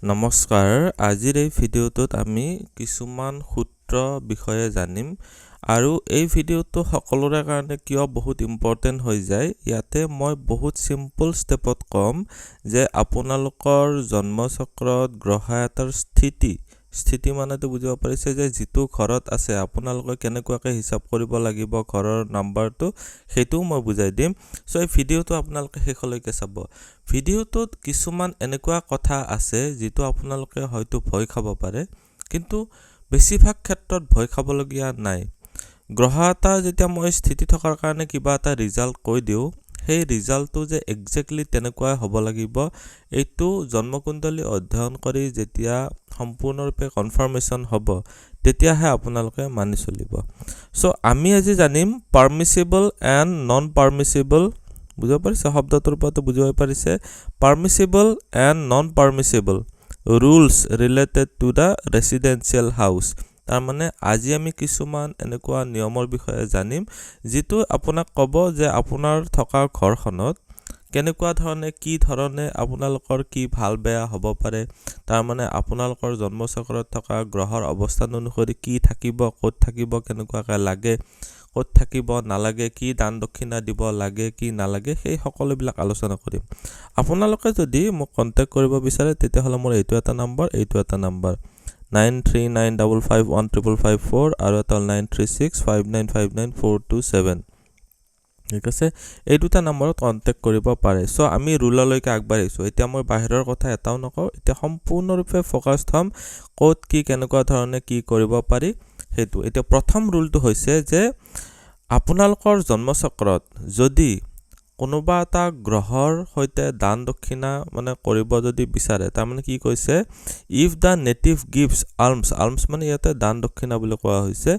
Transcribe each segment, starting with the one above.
নমস্কাৰ আজিৰ এই ভিডিঅ'টোত আমি কিছুমান সূত্ৰ বিষয়ে জানিম আৰু এই ভিডিঅ'টো সকলোৰে কাৰণে কিয় বহুত ইম্পৰ্টেন্ট হৈ যায় ইয়াতে মই বহুত সিম্পল ষ্টেপত কম যে আপোনালোকৰ জন্ম চক্ৰত গ্ৰহ এটাৰ স্থিতি মানেতো বুজিব পাৰিছে যে যিটো ঘৰত আছে আপোনালোকে কেনেকুৱাকৈ হিচাপ কৰিব লাগিব ঘৰৰ নাম্বাৰটো হেতুও মই বুজাই দিম সো এই ভিডিঅ'টো আপোনালোকে শেষলৈকে চাব ভিডিঅ'টোত কিছুমান এনেকুৱা কথা আছে যেটো আপোনালোকে হয়তো ভয় খাব পাৰে কিন্তু বেছিভাগ ক্ষেত্ৰত ভয় খাবলগীয়া নাই গ্ৰহ এটা যেতিয়া মই স্থিতি থকাৰ কাৰণে কিবা এটা ৰিজাল্ট কৈ দিও সেই ৰিজাল্টটো যে এক্স্যাক্টলি তেনেকুৱাই হ'ব লাগিব এইটো জন্মকুণ্ডলী অধ্যয়ন কৰি যেতিয়া সম্পূৰ্ণৰূপে কনফাৰ্মেশন হ'ব তেতিয়াহে আপোনালোকে মানি চলিব সো আমি আজি জানিম পাৰমিসিবল এণ্ড নন পাৰমিসিবল বুজিব পাৰিছে শব্দটোৰ ওপৰতো বুজিব পাৰিছে permissible and non permissible rules related to the residential house তাৰ মানে আজি আমি কিছুমান এনেকুৱা নিয়মৰ বিষয়ে জানিম যেটো আপোনাক ক'ব যে আপোনাৰ থকা ঘৰখনত কেনেকুৱা ধৰণে কি ধৰণে আপোনালোকৰ কি ভাল বেয়া হ'ব পাৰে তাৰ মানে আপোনালোকৰ জন্ম চক্ৰত থকা গ্ৰহৰ অৱস্থান অনুসৰি কি থাকিব ক'ত থাকিব কেনেকুৱাকৈ লাগে ক'ত থাকিব নালাগে কি দান দক্ষিণা দিব লাগে কি নালাগে সেই সকলোবিলাক আলোচনা কৰিম আপোনালোকে যদি মোক কন্টাক্ট কৰিব বিচাৰে তেতিয়াহলে মোৰ এইটো এটা নম্বৰ 9395515554 আৰু এটা 9365959427 ঠিক আছে এই দুটা নম্বৰত কন্টাক্ট কৰিব পাৰে সো আমি ৰুললৈকে আগবাঢ়িছো এতিয়া মই বাহিৰৰ কথা এটাও নকওঁ এতিয়া সম্পূৰ্ণৰূপে ফোকাসড হম ক'ত কি কেনেকুৱা ধৰণে কি কৰিব পাৰি হেতু এতিয়া প্ৰথম ৰুলটো হৈছে যে আপোনালোকৰ জন্ম চক্ৰত যদি কোনোবা এটা গ্ৰহৰ হৈতে দান দক্ষিণা মানে কৰিব যদি বিচাৰে তাৰ মানে কি কৈছে if the native gives alms মানে ইয়াতে দান দক্ষিণা বুলি কোৱা হৈছে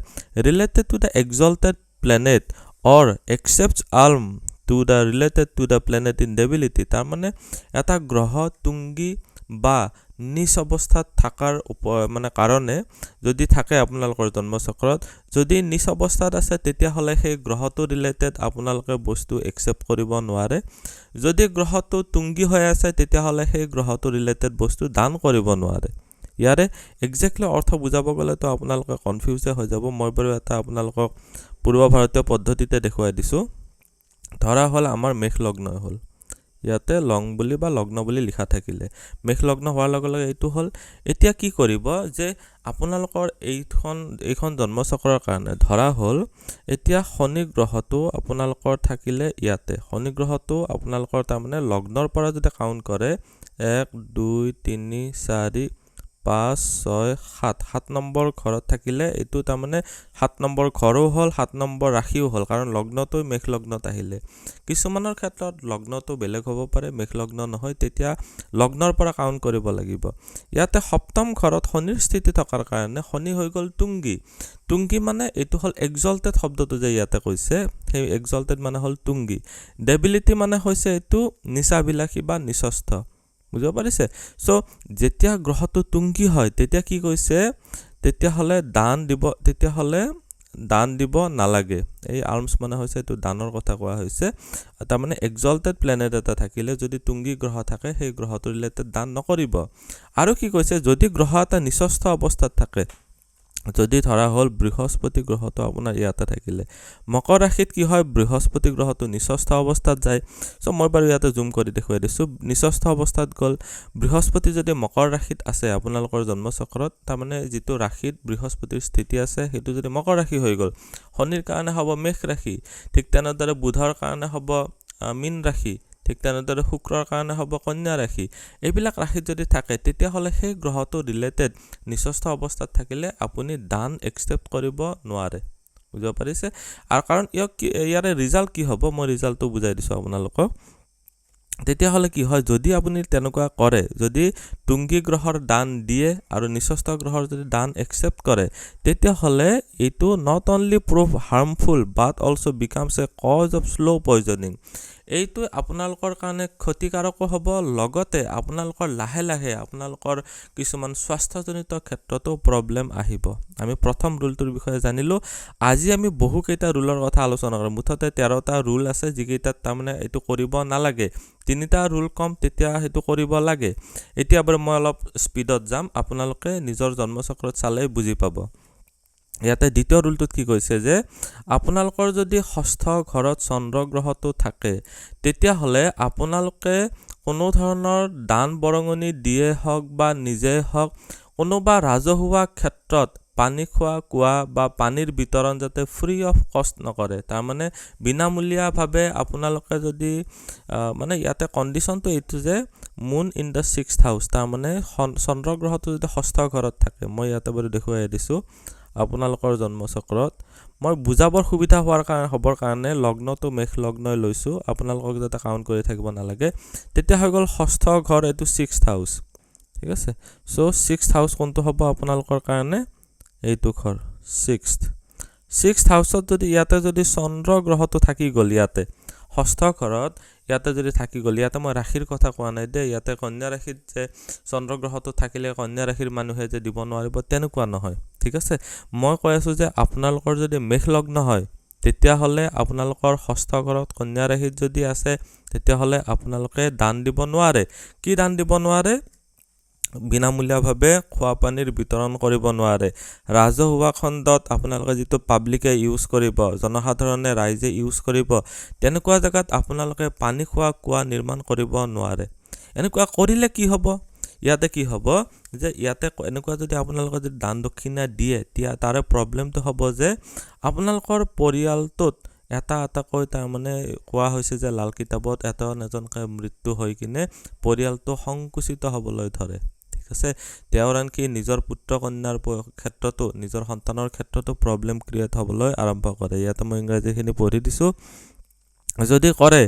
related to the exalted planet or accepts alms to the related to the planet in debility তাৰ মানে এটা গ্ৰহ তুংগী বা নিচ অৱস্থাত থাকাৰ মানে কাৰণে যদি থাকে আপোনালোকৰ জন্ম চক্ৰত যদি নিচ অৱস্থাত আছে তেতিয়া হলে সেই গ্ৰহটো ৰিলেটেড আপোনালোকে বস্তু একচেপ্ট কৰিব নোৱাৰে যদি গ্ৰহটো তুংগী হৈ আছে তেতিয়া হলে সেই গ্ৰহটো ৰিলেটেড বস্তু দান কৰিব নোৱাৰে ইয়াৰে এক্স্যাক্টলি অৰ্থ বুজাব গলে তো আপোনালোকে কনফিউজ হৈ যাব মই বাৰু এটা আপোনালোকক পূৰ্ব ভাৰতীয় পদ্ধতিতে দেখুৱাই দিছো ধৰা হল আমাৰ মেঘ লগ্ন হল ইয়াতে লং বুলি বা লগ্ন বুলি লিখা থাকিলে মেঘ লগ্ন হোৱাৰ লগে লগে এইটো হল এতিয়া কি কৰিব যে আপোনালোকৰ এইখন জন্ম চক্ৰৰ কাৰণে ধৰা হল এতিয়া শনি গ্ৰহটো আপোনালোকৰ থাকিলে ইয়াতে শনি গ্ৰহটো আপোনালোকৰ তাৰ মানে লগ্নৰ পৰা যদি কাউন্ট কৰে 1 2 3 4 5 6 7 নম্বৰ ঘৰত থাকিলে এটো তাৰ মানে 7 নম্বৰ ঘৰো হল 7 নম্বৰ ৰাখিও হল কাৰণ লগ্নটো মেঘ লগ্নত আহিলে কিছুমানৰ ক্ষেত্ৰত লগ্নটো বেলেগ হ'ব পাৰে মেঘ লগ্ন নহয় তেতিয়া লগ্নৰ পৰা কাউন্ট কৰিব লাগিব ইয়াতে সপ্তম ঘৰত শনিৰ স্থিতি থকাৰ কাৰণে শনি হৈ গল তুংগী মানে এটো হল এক্সাল্টেড শব্দটো যে ইয়াতে কৈছে সেই এক্সাল্টেড মানে হল তুংগী ডেবিলিটি মানে হৈছে এটো নিচাবিলাসী বা নিচস্থ বুজিব পাৰিছে সো যেতিয়া গ্ৰহটো তুংগী হয় তেতিয়া কি কৈছে তেতিয়া হলে দান দিব নালাগে এই আলমছ মানে হৈছে এটো দানৰ কথা কোৱা হৈছে তাৰ মানে এক্সাল্টেড প্লেনেট এটা থাকিলে যদি তুংগী গ্ৰহ থাকে সেই গ্ৰহটো ৰিলেটেড দান নকৰিব আৰু কি কৈছে যদি গ্ৰহ এটা নিচস্থ অৱস্থাত থাকে যদি ধৰা হল বৃহস্পতি গ্ৰহটো আপোনাৰ ইয়াতে থাকিলে মকৰ ৰাশিত কি হয় বৃহস্পতি গ্ৰহটো নিচস্থ অৱস্থাত যায় সো মই বাৰু ইয়াতে জুম কৰি দেখুৱাই দিছো নিচস্থ অৱস্থাত গল বৃহস্পতি যদি মকৰ ৰাশিত আছে আপোনালোকৰ জন্ম চক্ৰত তাৰ মানে যেটো ৰাশিত বৃহস্পতিৰ স্থিতি আছে হেতু যদি মকৰ ৰাশি হৈ গল শনিৰ কাৰণে হ'ব মেষ ৰাশি ঠিক তেনেদৰে বুধৰ কাৰণে হ'ব মীন ৰাশি ঠিক তেনেদৰে শুক্ৰৰ কাৰণে হ'ব কন্যা ৰাশি এইবিলাক ৰাশিত যদি থাকে তেতিয়া হলে সেই গ্ৰহটো ৰিলেটেড নিচস্থ অৱস্থাত থাকিলে আপুনি দান একচেপ্ট কৰিব নোৱাৰে বুজিব পাৰিছে আৰু কাৰণ ইয়াৰে ৰিজাল্ট কি হ'ব মই ৰিজাল্টটো বুজাই দিছো আপোনালোকক তেতিয়া হলে কি হয় যদি আপুনি তেনেকুৱা কৰে যদি তুংগী গ্ৰহৰ দান দিয়ে আৰু নিচস্থ গ্ৰহৰ যদি দান একচেপ্ট কৰে তেতিয়া হলে এটো not only prove harmful but also becomes a cause of slow poisoning এইটো আপোনালোকৰ কাৰণে ক্ষতিকাৰকো হ'ব লগতে আপোনালোকৰ লাহে লাহে আপোনালোকৰ কিছুমান স্বাস্থ্যজনিত ক্ষেত্ৰতো প্ৰব্লেম আহিব আমি প্ৰথম ৰুলটোৰ বিষয়ে জানিলো আজি আমি বহুকেইটা ৰুলৰ কথা আলোচনা কৰিম মুঠতে 13টা ৰুল আছে যিকেইটাত তাৰমানে এইটো কৰিব নালাগে 3টা ৰুল কম তেতিয়া হেতু কৰিব লাগে এতিয়া বাৰু মই অলপ স্পিডত যাম আপোনালোকে নিজৰ জন্মচক্ৰত চালে বুজি পাব ইয়াতে দ্বিতীয় ৰুলটোত কি কৈছে যে আপোনালোকৰ যদি ষষ্ঠ ঘৰত চন্দ্ৰ গ্ৰহটো থাকে তেতিয়া হলে আপোনালোকে কোনো ধৰণৰ দান বৰঙনি দিয়ে হওক বা নিজে হওক কোনোবা ৰাজহুৱা ক্ষেত্ৰত পানী খোৱা কুৱা বা পানীৰ বিতৰণ যাতে ফ্ৰী অফ কষ্ট নকৰে তাৰ মানে বিনামূলীয়াভাৱে আপোনালোকে যদি মানে ইয়াতে কন্ডিশনটো এইটো যে মুন ইন দা 6th হাউস তাৰ মানে চন্দ্ৰ গ্ৰহটো যদি ষষ্ঠ ঘৰত থাকে মই ইয়াতে বাৰু দেখুৱাই দিছো আপোনালোকৰ জন্মচক্ৰত মই বুজাবৰ সুবিধা হবৰ কাৰণে লগ্নটো মেঘ লগ্নই লৈছো আপোনালোকক যাতে কাউন্ট কৰি থাকিব নালাগে তেতিয়া হৈ গল ষষ্ঠ ঘৰ এটো 6th হাউস ঠিক আছে সো 6th হাউস কোনটো হ'ব আপোনালোকৰ কাৰণে এইটো ঘৰ 6th হাউসত যদি ইয়াতে যদি চন্দ্ৰ গ্ৰহটো থাকি গল ইয়াতে ষষ্ঠ ঘৰত ইয়াতে যদি থাকি গল ইয়াতে মই ৰাশিৰ কথা কোৱা নাই দে ইয়াতে কন্যা ৰাশিত যে চন্দ্ৰ গ্ৰহটো থাকিলে কন্যা ৰাশিৰ মানুহে যে দিব নোৱাৰিব তেনেকুৱা নহয় ঠিক আছে মই কৈ আছো যে আপোনালোকৰ যদি মেঘ লগ্ন হয় তেতিয়া হলে আপোনালোকৰ ষষ্ঠ ঘৰত কন্যা ৰাশিত যদি আছে তেতিয়া হলে আপোনালোকে দান দিব নোৱাৰে কি দান দিব নোৱাৰে বিনামূলীয়াভাৱে খোৱা পানীৰ বিতৰণ কৰিব নোৱাৰে ৰাজহুৱা খণ্ডত আপোনালোকে যেটো পাব্লিকে ইউজ কৰিব জনসাধাৰণে ৰাইজে ইউজ কৰিব তেনেকুৱা জায়গাত আপোনালোকে পানী খোৱা কুৱা নিৰ্মাণ কৰিব নোৱাৰে এনেকুৱা কৰিলে কি হ'ব ইয়াতে কি হ'ব যে ইয়াতে এনেকুৱা যদি আপোনালোকে যদি দান দক্ষিণা দিয়ে তেতিয়া তাৰে প্ৰবলেমটো হ'ব যে আপোনালোকৰ পৰিয়ালটোত এটা কৈ তাৰ মানে কোৱা হৈছে যে লাল কিতাবত এটা নজনকৈ মৃত্যু হৈ কিনে পৰিয়ালটো সংকুচিত হ'বলৈ ধৰে ঠিক আছে তেওঁৰ আনকি নিজৰ পুত্ৰ কন্যাৰ ক্ষেত্ৰতো নিজৰ সন্তানৰ ক্ষেত্ৰতো প্ৰবলেম ক্ৰিয়েট হ'বলৈ আৰম্ভ কৰে ইয়াতে মই ইংৰাজীখিনি পঢ়ি দিছো যদি কৰে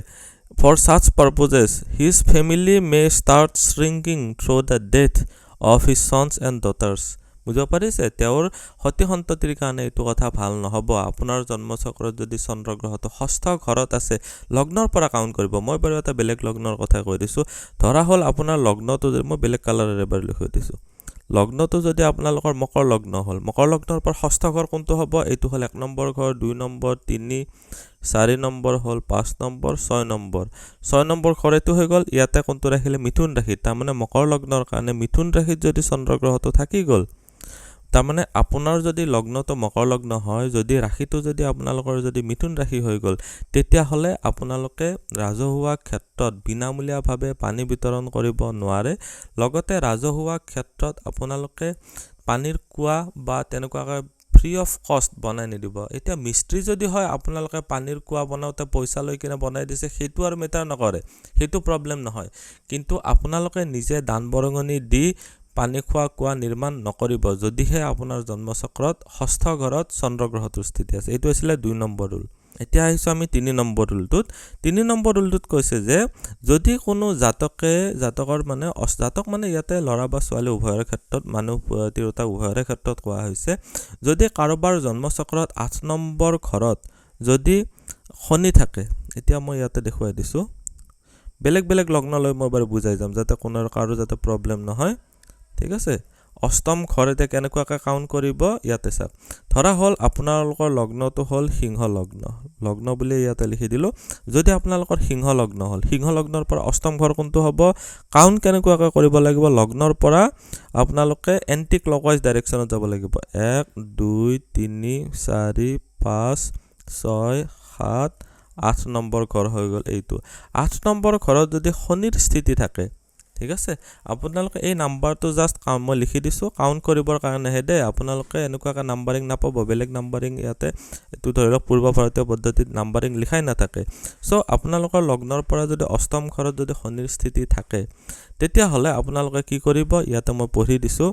for such purposes his family may start shrinking through the death of his sons and daughters বুঝা পাৰিছে তেওঁৰ হতি সন্ততিৰ কাৰণে এটো কথা ভাল নহব আপোনাৰ জন্মচক্ৰত যদি চন্দ্ৰ গ্ৰহটো ষষ্ঠ ঘৰত আছে লগ্নৰ পৰা কাউন্ট কৰিব মই বাৰু এটা বেলেগ লগ্নৰ কথা কৈ দিছো ধৰা হল আপোনাৰ লগ্নটো মই বেলেগ কালাৰেৰে বাৰু লিখি দিছো লগ্নটো যদি আপোনালোকৰ মকৰ লগ্ন হল মকৰ লগ্নৰ পৰা ষষ্ঠ ঘৰ কোনটো হ'ব এটো হল 1 নম্বৰ ঘৰ 2 নম্বৰ 3 4 নম্বৰ হল 5 নম্বৰ 6 নম্বৰ 6 নম্বৰ ঘৰটো হৈ গল ইয়াতে কোনটো ৰাখিলে মিথুন ৰাশি তাৰ মানে মকৰ লগ্নৰ কাৰণে মিথুন ৰাশিত যদি চন্দ্ৰ গ্ৰহটো থাকি গল তাৰ মানে আপোনাৰ যদি লগ্নটো মকৰ লগ্ন হয় যদি ৰাশিটো যদি আপোনালোকৰ যদি মিথুন ৰাশি হৈ গল তেতিয়া হলে আপোনালোকে ৰাজহুৱা ক্ষেত্ৰত বিনামূলীয়াভাৱে পানী বিতৰণ কৰিব নোৱাৰে লগতে ৰাজহুৱা ক্ষেত্ৰত আপোনালোকে পানীৰ কুৱা বা তেনেকুৱাকৈ ফ্ৰী অফ কষ্ট বনাই নিদিব এতিয়া মিস্ত্ৰী যদি হয় আপোনালোকে পানীৰ কুৱা বনাওতে পইচা লৈ কিনে বনাই দিছে হেতু আৰু মেটাৰ নকৰে হেতু প্ৰবলেম নহয় কিন্তু আপোনালোকে নিজে দান বৰঙনি দি পানী খোৱা কুৱা নিৰ্মাণ নকৰিব যদিহে আপোনাৰ জন্মচক্ৰত ষষ্ঠ ঘৰত চন্দ্ৰ গ্ৰহটোৰ স্থিতি আছে এইটো আছিল 2 নম্বৰ ৰুল এতিয়া আহিছো আমি 3 নম্বৰ ৰুলটোত 3 নম্বৰ ৰুলটোত কৈছে যে যদি কোনো জাতকৰ মানে জাতক মানে ইয়াতে লৰা বা ছোৱালী উভয়ৰ ক্ষেত্ৰত মানুহ তিৰোতা উভয়ৰ ক্ষেত্ৰত কোৱা হৈছে যদি কাৰোবাৰ জন্মচক্ৰত 8 নম্বৰ ঘৰত যদি শনি থাকে এতিয়া মই ইয়াতে দেখুৱাই দিছো বেলেগ লগ্ন লৈ মই বাৰু বুজাই যাম যাতে কোনৰ কাৰো যাতে প্ৰবলেম নহয় ঠিক আছে অষ্টম ঘৰতে কেনেকুৱাকৈ কাউন্ট কৰিব ইয়াতে চাওক ধৰা হল আপোনালোকৰ লগ্নটো হল সিংহ লগ্ন বুলি ইয়াতে লিখি দিলো যদি আপোনালোকৰ সিংহ লগ্ন হল সিংহ লগ্নৰ পৰা অষ্টম ঘৰ কোনটো হ'ব কাউন্ট কেনেকুৱাকৈ কৰিব লাগিব লগ্নৰ পৰা আপোনালোকে এন্টি ক্লকৱাইজ ডাইৰেকচনত যাব লাগিব 1 2 3 4 5 6 7 8 নম্বৰ ঘৰ হৈ গল এইটো 8 নম্বৰ ঘৰত যদি শনিৰ স্থিতি থাকে ঠিক আছে আপোনালোকে এই নাম্বাৰটো জাস্ট মই লিখি দিছো কাউন্ট কৰিবৰ কাৰণে হেদে আপোনালোকে এনেকুৱাকৈ নাম্বাৰিং নাপাব বেলেগ নাম্বাৰিং ইয়াতে এটো ধৰিলক পূৰ্ব ভাৰতীয় পদ্ধতিত নাম্বাৰিং লিখাই নাথাকে সো আপোনালোকৰ লগ্নৰ পৰা যদি অষ্টম ঘৰত যদি শনিৰ স্থিতি থাকে তেতিয়া হলে আপোনালোকে কি কৰিব ইয়াতে মই পঢ়ি দিছো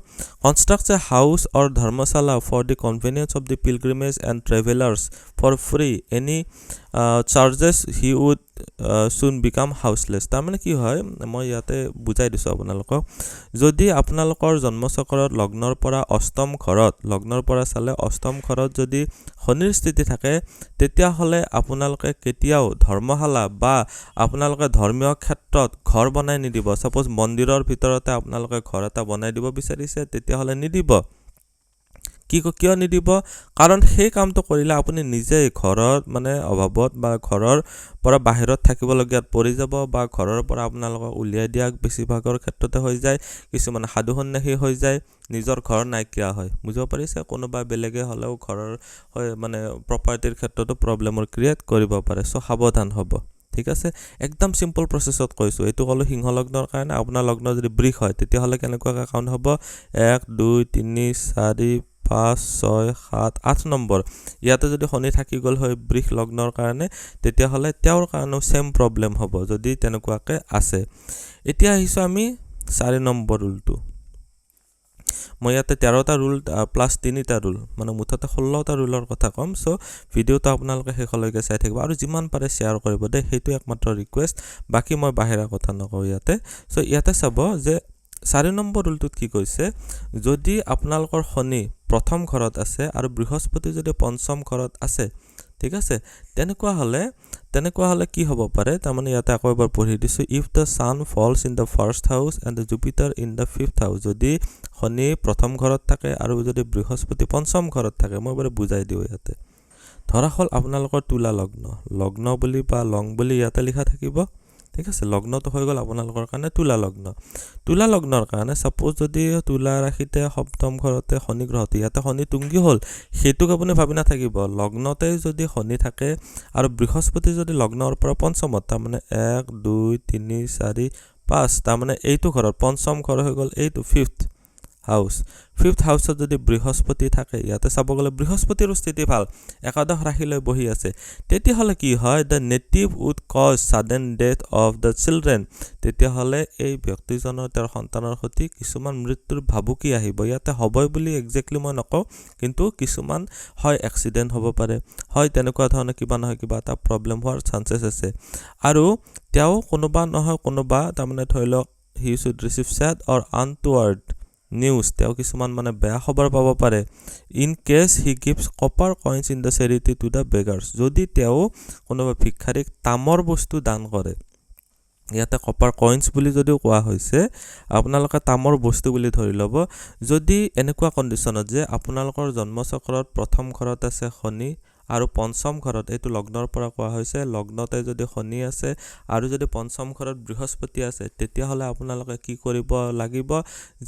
construct a house or dharamshala for the convenience of the pilgrimage and travellers for free any charges he would soon become houseless তাৰ মানে কি হয় মই ইয়াতে বুজাই দিছো আপোনালোকক যদি আপোনালোকৰ জন্মচক্ৰত লগ্নৰ পৰা অষ্টম ঘৰত লগ্নৰ পৰা চালে অষ্টম ঘৰত যদি শনিৰ স্থিতি থাকে তেতিয়া হলে আপোনালোকে কেতিয়াও ধৰ্মশালা বা আপোনালোকে ধৰ্মীয় ক্ষেত্ৰত ঘৰ বনাই নিদিব সাপোজ মন্দিৰৰ ভিতৰতে আপোনালোকে ঘৰ এটা বনাই দিব বিচাৰিছে তেতিয়া হলে নিদিব কিয় নিদিব কাৰণ সেই কামটো কৰিলে আপুনি নিজে ঘৰৰ মানে অভাৱত বা ঘৰৰ পৰা বাহিৰত থাকিবলগীয়াত পৰি যাব বা ঘৰৰ পৰা আপোনালোকক উলিয়াই দিয়া বেছিভাগৰ ক্ষেত্ৰতে হৈ যায় কিছুমান সাধু সন্যাসী হৈ যায় নিজৰ ঘৰ নাইকিয়া হয় বুজিব পাৰিছে কোনোবা বেলেগে হলেও ঘৰৰ মানে প্ৰপাৰ্টিৰ ক্ষেত্ৰতো প্ৰবলেমৰ ক্ৰিয়েট কৰিব পাৰে সো সাৱধান হ'ব ঠিক আছে একদম সিম্পল প্ৰসেছত কৈছো এটো কলো সিংহ লগ্নৰ কাৰণে আপোনাৰ লগ্ন যদি বৃষ হয় তেতিয়া হলে কেনেকুৱা কাউন্ট হ'ব 1 2 3 4 5 6 7 8 নম্বৰ ইয়াতে যদি শনি থাকি গল হয় বৃষ লগ্নৰ কাৰণে তেতিয়া হলে তেওঁৰ কাৰণে সেম প্ৰবলেম হ'ব যদি তেনেকুৱাকে আছে এতিয়া আহিছো আমি 4 নম্বৰ ৰুলটো মই ইয়াতে 13টা ৰুল প্লাস 3টা ৰুল মানে মুঠতে 16টা ৰুলৰ কথা কম সো ভিডিওটো আপোনালোকে শেষলৈকে চাই থাকিব আৰু যিমান পাৰে শেয়াৰ কৰিব দে হেতু একমাত্ৰ ৰিকুৱেষ্ট বাকি মই বাহিৰা কথা নকওঁ ইয়াতে সো ইয়াতে চাব যে 4 নম্বৰ ৰুলটোত কি কৈছে যদি আপোনালোকৰ শনি প্ৰথম ঘৰত আছে আৰু বৃহস্পতি যদি পঞ্চম ঘৰত আছে ঠিক আছে তেনেকুৱা হলে কি হ'ব পাৰে তাৰ মানে ইয়াতে আকৌ এবাৰ পঢ়ি দিছো if the sun falls in the first house and the jupiter in the fifth house যদি শনি প্ৰথম ঘৰত থাকে আৰু যদি বৃহস্পতি পঞ্চম ঘৰত থাকে মই bare বুজাই দিও ইয়াতে ধৰা হল আপোনালোকৰ তুলা লগ্ন বুলি বা লং বুলি ইয়াতে লিখা থাকিব ঠিক আছে লগ্নটো হৈ গল আপোনালোকৰ কাৰণে তুলা লগ্নৰ কাৰণে সাপোজ যদি তুলা ৰাখিতে সপ্তম ঘৰতে শনি গ্ৰহতে ইয়াতে শনি তুংগি হল হেতুক আপুনি ভাবি না থাকিব লগ্নতে যদি শনি থাকে আৰু বৃহস্পতি যদি লগ্নৰ পৰা পঞ্চমত তাৰ মানে 1 2 3 4 5 তাৰ মানে এইটো ঘৰৰ পঞ্চম ঘৰ হৈ গল এইটো ফিফথ হাউসত যদি বৃহস্পতি থাকে ইয়াতে চাব গলে বৃহস্পতিৰ স্থিতি ভাল একাদশ ৰাশিলৈ বহি আছে তেতিয়া হলে কি হয় the native would cause sudden death of the children তেতিয়া হলে এই ব্যক্তিজনৰ তেওঁৰ সন্তানৰ সতি কিছুমান মৃত্যুৰ ভাবুকি আহিব ইয়াতে হবই বুলি এক্স্যাক্টলি মই নকওঁ কিন্তু কিছুমান হয় এক্সিডেন্ট হ'ব পাৰে হয় তেনেকুৱা ধৰণে কিবা নহয় কিবা এটা প্ৰবলেম হোৱাৰ চান্সেস আছে আৰু তেওঁ কোনোবা নহয় কোনোবা তাৰ মানে ধৰিলক he should receive sad or untoward news তেওঁ কিছুমান মানে বেয়া খবৰ পাব পাৰে in case he gives copper coins in the charity to the beggars যদি তেওঁ কোনোবা ভিক্ষাৰীক তামৰ বস্তু দান কৰে ইয়াতে কপাৰ কইন্স বুলি যদিও কোৱা হৈছে আপোনালোকে তামৰ বস্তু বুলি ধৰি লব যদি এনেকুৱা কন্ডিশনত যে আপোনালোকৰ জন্মচক্ৰত প্ৰথম ঘৰত আছে শনি আৰু পঞ্চম ঘৰত এইটো লগ্নৰ পৰা কোৱা হৈছে লগ্নতে যদি শনি আছে আৰু যদি পঞ্চম ঘৰত বৃহস্পতি আছে তেতিয়া হলে আপোনালোকে কি কৰিব লাগিব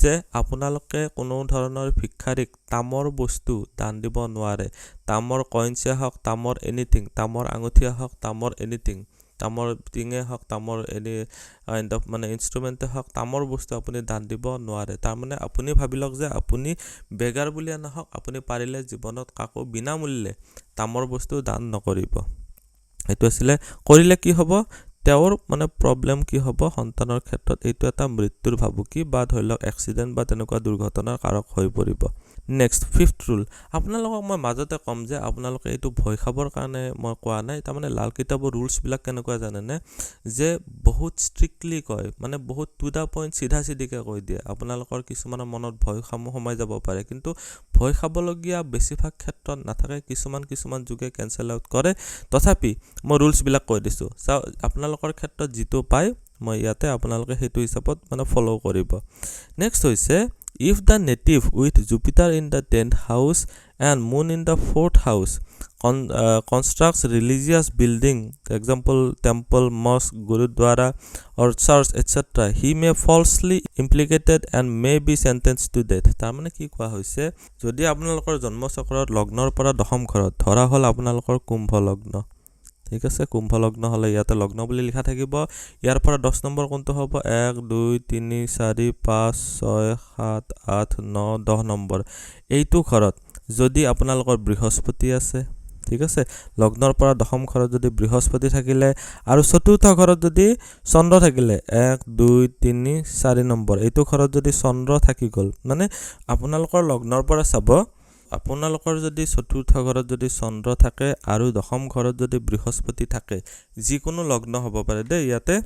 যে আপোনালোকে কোনো ধৰণৰ ভিক্ষাৰীক তামৰ বস্তু দান দিব নোৱাৰে তামৰ কইন্সে হক তামৰ এনিথিং তামৰ আঙুঠিয়া হক তামৰ এনিথিং তামৰ টিঙে হক তামৰ এনি কাইন্ড অফ মানে ইনস্ট্ৰুমেন্টে হক তামৰ বস্তু আপুনি দান দিব নোৱাৰে তাৰ মানে আপুনি ভাবিলক যে আপুনি বেগাৰ বুলিয়া নহক আপুনি পাৰিলে জীৱনত কাকো বিনা মূল্যে তামৰ বস্তু দান নকৰিব এটো আছিল কৰিলে কি হ'ব তেওঁৰ মানে প্ৰবলেম কি হ'ব সন্তানৰ ক্ষেত্ৰত এইটো এটা মৃত্যুৰ ভাবুকি বা ধৰিলক এক্সিডেন্ট বা তেনেকুৱা দুৰ্ঘটনাৰ কাৰক হৈ পৰিব নেক্সট ফিফথ ৰুল আপোনালোকক মই মাজতে কম যে আপোনালোকে এইটো ভয় খাবৰ কাৰণে মই কোৱা নাই তাৰ মানে লাল কিতাবৰ ৰুলছ বিলাক কেনেকুৱা জানেনে যে বহুত স্ট্ৰিক্টলি কয় মানে বহুত টু দা পইণ্ট সিধা সিধিকে কৈ দিয়ে আপোনালোকৰ কিছুমানৰ মনত ভয় সোমাই যাব পাৰে কিন্তু ভয় খাবলগীয়া বেছিভাগ ক্ষেত্ৰত নাথাকে কিছুমান যুগে কেনসেল আউট কৰে তথাপি মই ৰুলছ বিলাক কৈ দিছো আপোনালোকৰ ক্ষেত্ৰত যিটো পায় মই ইয়াতে আপোনালোকে হেতু হিচাপত মানে ফলো কৰিব নেক্সট হৈছে if the native with Jupiter in the 10th house and moon in the 4th house constructs religious building example temple mosque gurudwara or church etc he may falsely implicated and may be sentenced to death তাৰ মানে কি কোৱা হৈছে যদি আপোনালোকৰ জন্মচক্ৰত লগ্নৰ পৰা দশম ঘৰত ধৰা হল আপোনালোকৰ কুম্ভ লগ্ন ঠিক আছে কুম্ভ লগ্ন হলে ইয়াতে লগ্ন বুলি লিখা থাকিব ইয়াৰ পৰা 10 নম্বৰ কোনটো হ'ব 1 2 3 4 5 6 7 8 9 10 নম্বৰ এইটো ঘৰত যদি আপোনালোকৰ বৃহস্পতি আছে ঠিক আছে লগ্নৰ পৰা দশম ঘৰত যদি বৃহস্পতি থাকিলে আৰু চতুৰ্থ ঘৰত যদি চন্দ্ৰ থাকিলে 1 2 3 4 নম্বৰ এইটো ঘৰত যদি চন্দ্ৰ থাকি গল মানে আপোনালোকৰ লগ্নৰ পৰা চাব আপোনালোকৰ যদি চতুৰ্থ ঘৰত যদি চন্দ্ৰ থাকে আৰু দশম ঘৰত যদি বৃহস্পতি থাকে যিকোনো লগ্ন হ'ব পাৰে দেই ইয়াতে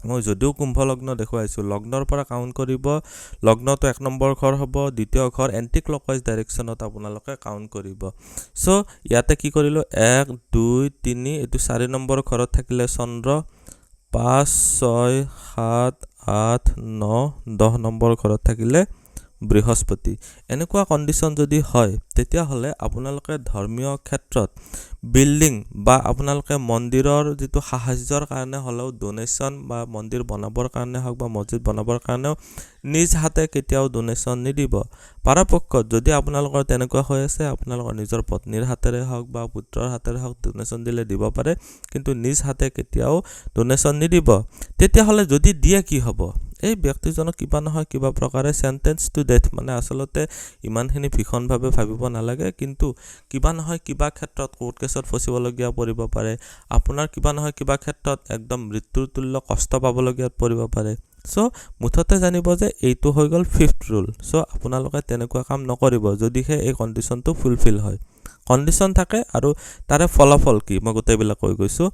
মই যদিও কুম্ভ লগ্ন দেখুৱাইছো লগ্নৰ পৰা কাউন্ট কৰিব লগ্নটো 1 নম্বৰ ঘৰ হ'ব দ্বিতীয় ঘৰ এন্টি ক্লকৱাইজ ডাইৰেকচনত আপোনালোকে কাউন্ট কৰিব সো ইয়াতে কি কৰিলো 1 2 3 এটো 4 নম্বৰ ঘৰত থাকিলে চন্দ্ৰ 5 6 7 8 9 10 নম্বৰ ঘৰত থাকিলে বৃহস্পতি এনেকুৱা কন্ডিশন যদি হয় তেতিয়া হলে আপোনালোকে ধৰ্মীয় ক্ষেত্ৰত বিল্ডিং বা আপোনালোকে মন্দিৰৰ যেটো সাহায্যৰ কাৰণে হলেও ডোনেশন বা মন্দিৰ বনাবৰ কাৰণে হক বা মছজিদ বনাবৰ কাৰণে নিজ হাতে কেতিয়াও ডোনেশন নিদিব পৰাপক্ষত যদি আপোনালোকৰ তেনেকুৱা হৈ আছে আপোনালোকৰ নিজৰ পত্নীৰ হাতেৰে হক বা পুত্ৰৰ হাতেৰে হক ডোনেশন দিলে দিব পাৰে কিন্তু নিজ হাতে কেতিয়াও ডোনেশন নিদিব তেতিয়া হলে যদি দিয়ে কি হ'ব এই ব্যক্তিজনক কিবা নহয় কিবা প্ৰকাৰে সেন্টেন্স টু ডেথ মানে আসলতে ইমানখিনি ভীষণভাৱে ভাবিব নালাগে কিন্তু কিবা নহয় কিবা ক্ষেত্ৰত কোৰ্ট কেছত ফচিবলগীয়া পৰিব পাৰে আপোনাৰ কিবা নহয় কিবা ক্ষেত্ৰত একদম মৃত্যুৰ তুল্য কষ্ট পাবলগীয়া পৰিব পাৰে সো মুঠতে জানিব যে এইটো হৈ গল 5th ৰুল সো আপোনালোকে তেনেকুৱা কাম নকৰিব যদিহে এই কন্ডিশনটো ফুলফিল হয় কন্ডিশন থাকে আৰু তাৰে ফলাফল কি মই গোটেইবিলাক কৈ গৈছো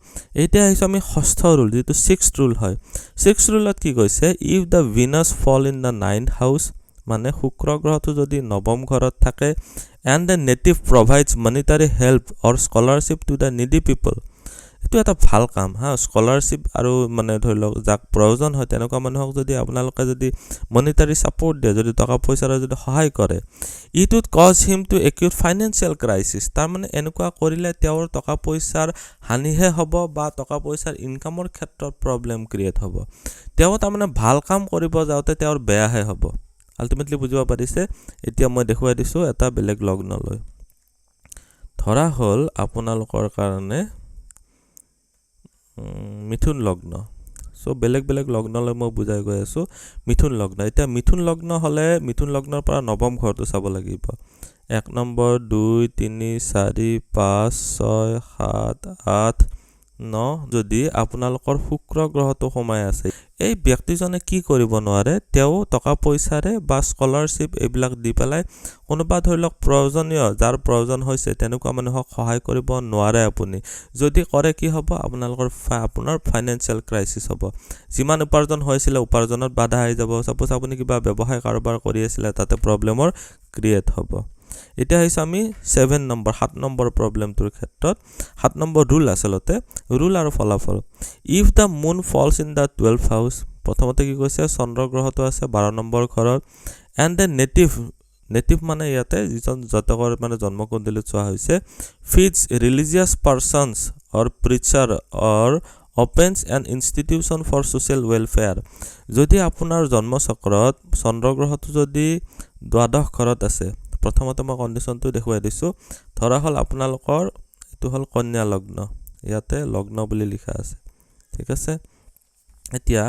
এইটা হৈছে আমি ষষ্ঠ ৰুল যেটো 6th ৰুল হয় 6th ৰুলত কি কৈছে if da Venus fall in the 9th হাউস মানে শুক্ৰ গ্ৰহটো যদি নৱম ঘৰত থাকে and the native provides monetary help or scholarship to the needy people এটো এটা ভাল কাম হা স্কলারশিপ আৰু মানে ধৰি লওক যাক প্ৰয়োজন হয় তেনেকুৱা মানুহক যদি আপোনালোকে যদি মনিটাৰী সাপোৰ্ট দিয়ে যদি টকা পইচাৰ যদি সহায় কৰে it would cause him to acute financial crisis তাৰ মানে এনেকুৱা কৰিলে তেওঁৰ টকা পইচাৰ হানিহে হ'ব বা টকা পইচাৰ ইনকামৰ ক্ষেত্ৰত প্ৰবলেম ক্ৰিয়েট হ'ব তেওঁ তাৰ মানে ভাল কাম কৰিব যাওতে তেওঁৰ বেয়াহে হ'ব আলটিমেটলি বুজিব পাৰিছে এতিয়া মই দেখুৱাই দিছো এটা বেলেগ লগ্ন লৈ ধৰা হল আপোনালোকৰ কাৰণে মিথুন লগ্ন সো বেলেগ বেলেগ লগ্নলৈ মই বুজাই গৈ আছো মিথুন লগ্ন এটা মিথুন লগ্ন হলে মিথুন লগ্নৰ পৰা নৱম ঘৰটো চাব লাগিব 1 নম্বৰ 2 3 4 5 6 7 8 9 যদি আপোনালোকৰ শুক্ৰ গ্ৰহটো সোমাই আছে এই ব্যক্তিজনে কি কৰিব নোৱাৰে তেওঁ টকা পইচাৰে বা স্কলাৰশিপ এইবিলাক দি পেলাই কোনোবা ধৰিলক প্ৰয়োজনীয় যাৰ প্ৰয়োজন হৈছে তেনেকুৱা মানুহক সহায় কৰিব নোৱাৰে আপুনি যদি কৰে কি হ'ব আপোনাৰ ফাইনান্সিয়াল ক্ৰাইসিস হ'ব যিমান উপাৰ্জন হৈছিল উপাৰ্জনত বাধা আহি যাব সাপোজ আপুনি কিবা ব্যৱসায় কাৰোবাৰ কৰি আছিল তাতে প্ৰবলেমৰ ক্ৰিয়েট হ'ব এটা হৈছে আমি 7 নম্বৰ 7 নম্বৰ প্ৰবলেমটোৰ ক্ষেত্ৰত 7 নম্বৰ ৰুল আসলতে ৰুল আৰু ফলাফল if the moon falls in the 12th house প্ৰথমতে কি কৈছে চন্দ্ৰ গ্ৰহটো আছে 12 নম্বৰ ঘৰত এন্ড দা নেটিভ মানে ইয়াতে যিজন জাতকৰ মানে জন্মকুণ্ডলীত চোৱা হৈছে fits religious persons or preacher or opens an institution for social welfare যদি আপোনাৰ জন্ম চক্ৰত চন্দ্ৰ গ্ৰহটো যদি দ্বাদশ ঘৰত আছে প্ৰথমতে মই কন্ডিশনটো দেখুৱাই দিছো ধৰা হল আপোনালোকৰ এটো হল কন্যা লগ্ন ইয়াতে লগ্ন বুলি লিখা আছে ঠিক আছে এতিয়া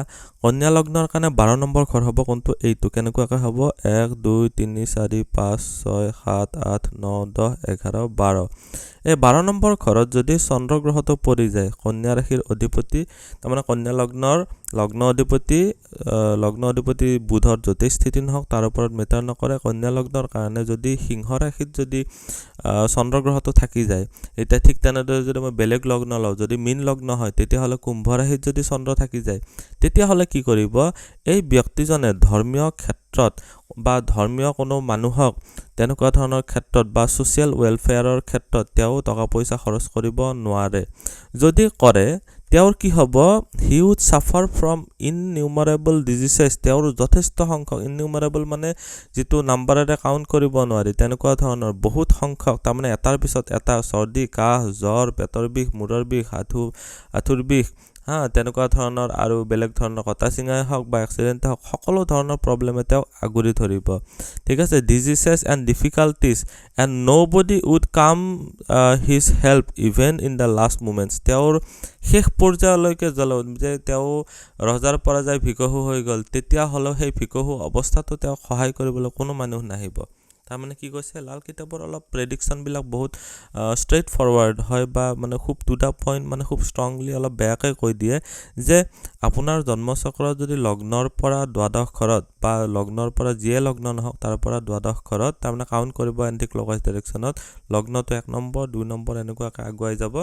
কন্যা লগ্নৰ কাৰণে 12 নম্বৰ ঘৰ হ'ব কোনটো এইটো কেনেকুৱাকৈ হ'ব 1 2 3 4 5 6 7 8 9 10 11 12 এই 12 নম্বৰ ঘৰত যদি চন্দ্ৰ গ্ৰহটো পৰি যায় কন্যা ৰাশিৰ অধিপতি তাৰমানে কন্যা লগ্নৰ লগ্ন অধিপতি বুধৰ যতে স্থিতি নহক তাৰ ওপৰত মেটাৰ নকৰে কন্যা লগ্নৰ কাৰণে যদি সিংহ ৰাশিত যদি চন্দ্ৰ গ্ৰহটো থাকি যায় এটা ঠিক তেনেদৰে যদি মই বেলেগ লগ্ন লও যদি মীন লগ্ন হয় তেতিয়া হলে কুম্ভ ৰাশিত যদি চন্দ্ৰ থাকি যায় তেতিয়া হলে কি কৰিব এই ব্যক্তিজনে ধৰ্মীয় ক্ষেত্ৰত বা ধৰ্মীয় কোনো মানুহক তেনেকুৱা ধৰণৰ ক্ষেত্ৰত বা সোশ্যাল ওয়েলফেয়াৰৰ ক্ষেত্ৰত তেওঁ টকা পইচা খৰচ কৰিব নোৱাৰে যদি কৰে তেওঁৰ কি হ'ব he would suffer from innumerable diseases তেওঁৰ যথেষ্ট সংখ্যক innumerable মানে যেটো নম্বৰেৰে কাউন্ট কৰিব নোৱাৰি তেনেকুৱা ধৰণৰ বহুত সংখ্যক তাৰমানে এটাৰ পিছত এটা সৰ্দি কাহ জ্বৰ পেটৰ বিষ মূৰৰ বিষ আঁঠুৰ বিষ তেনেকুৱা ধৰণৰ আৰু বেলেগ ধৰণৰ কথা চিঙাই হওক বা এক্সিডেন্ট হওক সকলো ধৰণৰ প্ৰবলেম এটাও আগুৰি ধৰিব ঠিক আছে diseases and difficulties and nobody would come his help even in the last moments তেওঁৰ শেষ পৰ্যায়লৈকে যে তেওঁ ৰজাৰ পৰা যায় ভিকহু হৈ গল তেতিয়া হলো সেই ভিকহু অৱস্থাটো তেওঁ সহায় কৰিবলৈ কোনো মানুহ নাহিব তাৰ মানে কি কৈছে লাল কিতাপৰ অলপ প্ৰেডিকশ্যন বিলাক বহুত ষ্ট্ৰেইট ফৰৱাৰ্ড হয় বা মানে খুব টু দা পইণ্ট মানে খুব ষ্ট্ৰংলি অলপ বেয়াকৈ কৈ দিয়ে যে আপোনাৰ জন্মচক্ৰত যদি লগ্নৰ পৰা দ্বাদশ ঘৰত বা লগ্নৰ পৰা যিয়ে লগ্ন নহওক তাৰ পৰা দ্বাদশ ঘৰত তাৰমানে কাউণ্ট কৰিব এণ্টি ক্লকৱাইজ ডাইৰেকশ্যনত লগ্নটো 1 নম্বৰ 2 নম্বৰ এনেকুৱাকৈ আগুৱাই যাব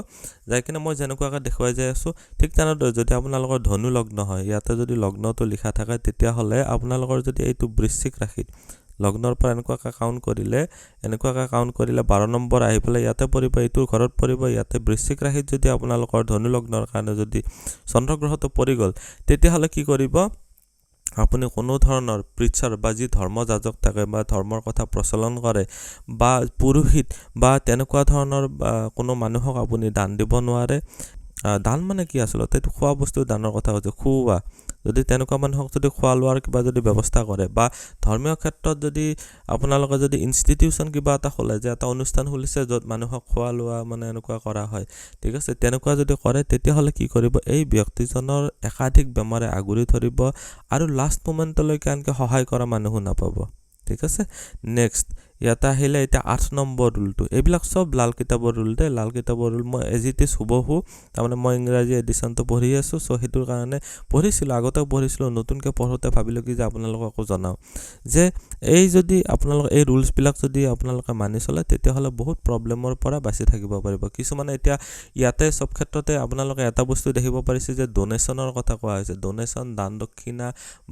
যাই কিনে মই যেনেকুৱাকৈ দেখুৱাই যাই আছোঁ ঠিক তেনেদৰে যদি আপোনালোকৰ ধনু লগ্ন হয় ইয়াতে যদি লগ্নটো লিখা থাকে তেতিয়াহ'লে আপোনালোকৰ যদি এইটো বৃশ্চিক ৰাশি লগ্নৰ পৰা এনেকুৱাকৈ কাউণ্ট কৰিলে 12 নম্বৰ আহি পেলাই ইয়াতে পৰিব এইটোৰ ঘৰত পৰিব ইয়াতে বৃশ্চিক ৰাশিত যদি আপোনালোকৰ ধনু লগ্নৰ কাৰণে যদি চন্দ্ৰগ্ৰহটো পৰি গ'ল তেতিয়াহ'লে কি কৰিব আপুনি কোনো ধৰণৰ প্ৰিচাৰ বা যি ধৰ্মযাজক থাকে বা ধৰ্মৰ কথা প্ৰচলন কৰে বা পুৰোহিত বা তেনেকুৱা ধৰণৰ কোনো মানুহক আপুনি দান দিব নোৱাৰে দান মানে কি আচলতে এইটো খোৱা বস্তু দানৰ কথা কৈছে খুওৱা যদি তেনেকুৱা মানুহক যদি খোৱা লোৱাৰ কিবা যদি ব্যৱস্থা কৰে বা ধৰ্মীয় ক্ষেত্ৰত যদি আপোনালোকে যদি ইনষ্টিটিউশ্যন কিবা এটা খোলে যে এটা অনুষ্ঠান খুলিছে য'ত মানুহক খোৱা লোৱা মানে এনেকুৱা কৰা হয় ঠিক আছে তেনেকুৱা যদি কৰে তেতিয়াহ'লে কি কৰিব এই ব্যক্তিজনৰ একাধিক বেমাৰে আগুৰি ধৰিব আৰু লাষ্ট মোমেণ্টলৈকে আনকি সহায় কৰা মানুহো নাপাব ঠিক আছে নেক্সট ইয়াতে আহিলে এতিয়া 8 নম্বৰ ৰুলটো এইবিলাক সব লাল কিতাপৰ ৰুল দে লাল কিতাপৰ ৰুল মই এজ ইট ইজ হুবহু তাৰমানে মই ইংৰাজী এডিশ্যনটো পঢ়ি আছোঁ চ' সেইটোৰ কাৰণে পঢ়িছিলোঁ আগতেও পঢ়িছিলোঁ নতুনকৈ পঢ়োঁতে ভাবিলোঁ কি যে আপোনালোককো জনাওঁ যে এই যদি আপোনালোকে এই ৰুলছবিলাক যদি আপোনালোকে মানি চলে তেতিয়াহ'লে বহুত প্ৰব্লেমৰ পৰা বাচি থাকিব পাৰিব কিছুমানে এতিয়া ইয়াতে সব ক্ষেত্ৰতে আপোনালোকে এটা বস্তু দেখিব পাৰিছে যে ডোনেশ্যনৰ কথা কোৱা হৈছে ডোনেশ্যন দান দক্ষিণা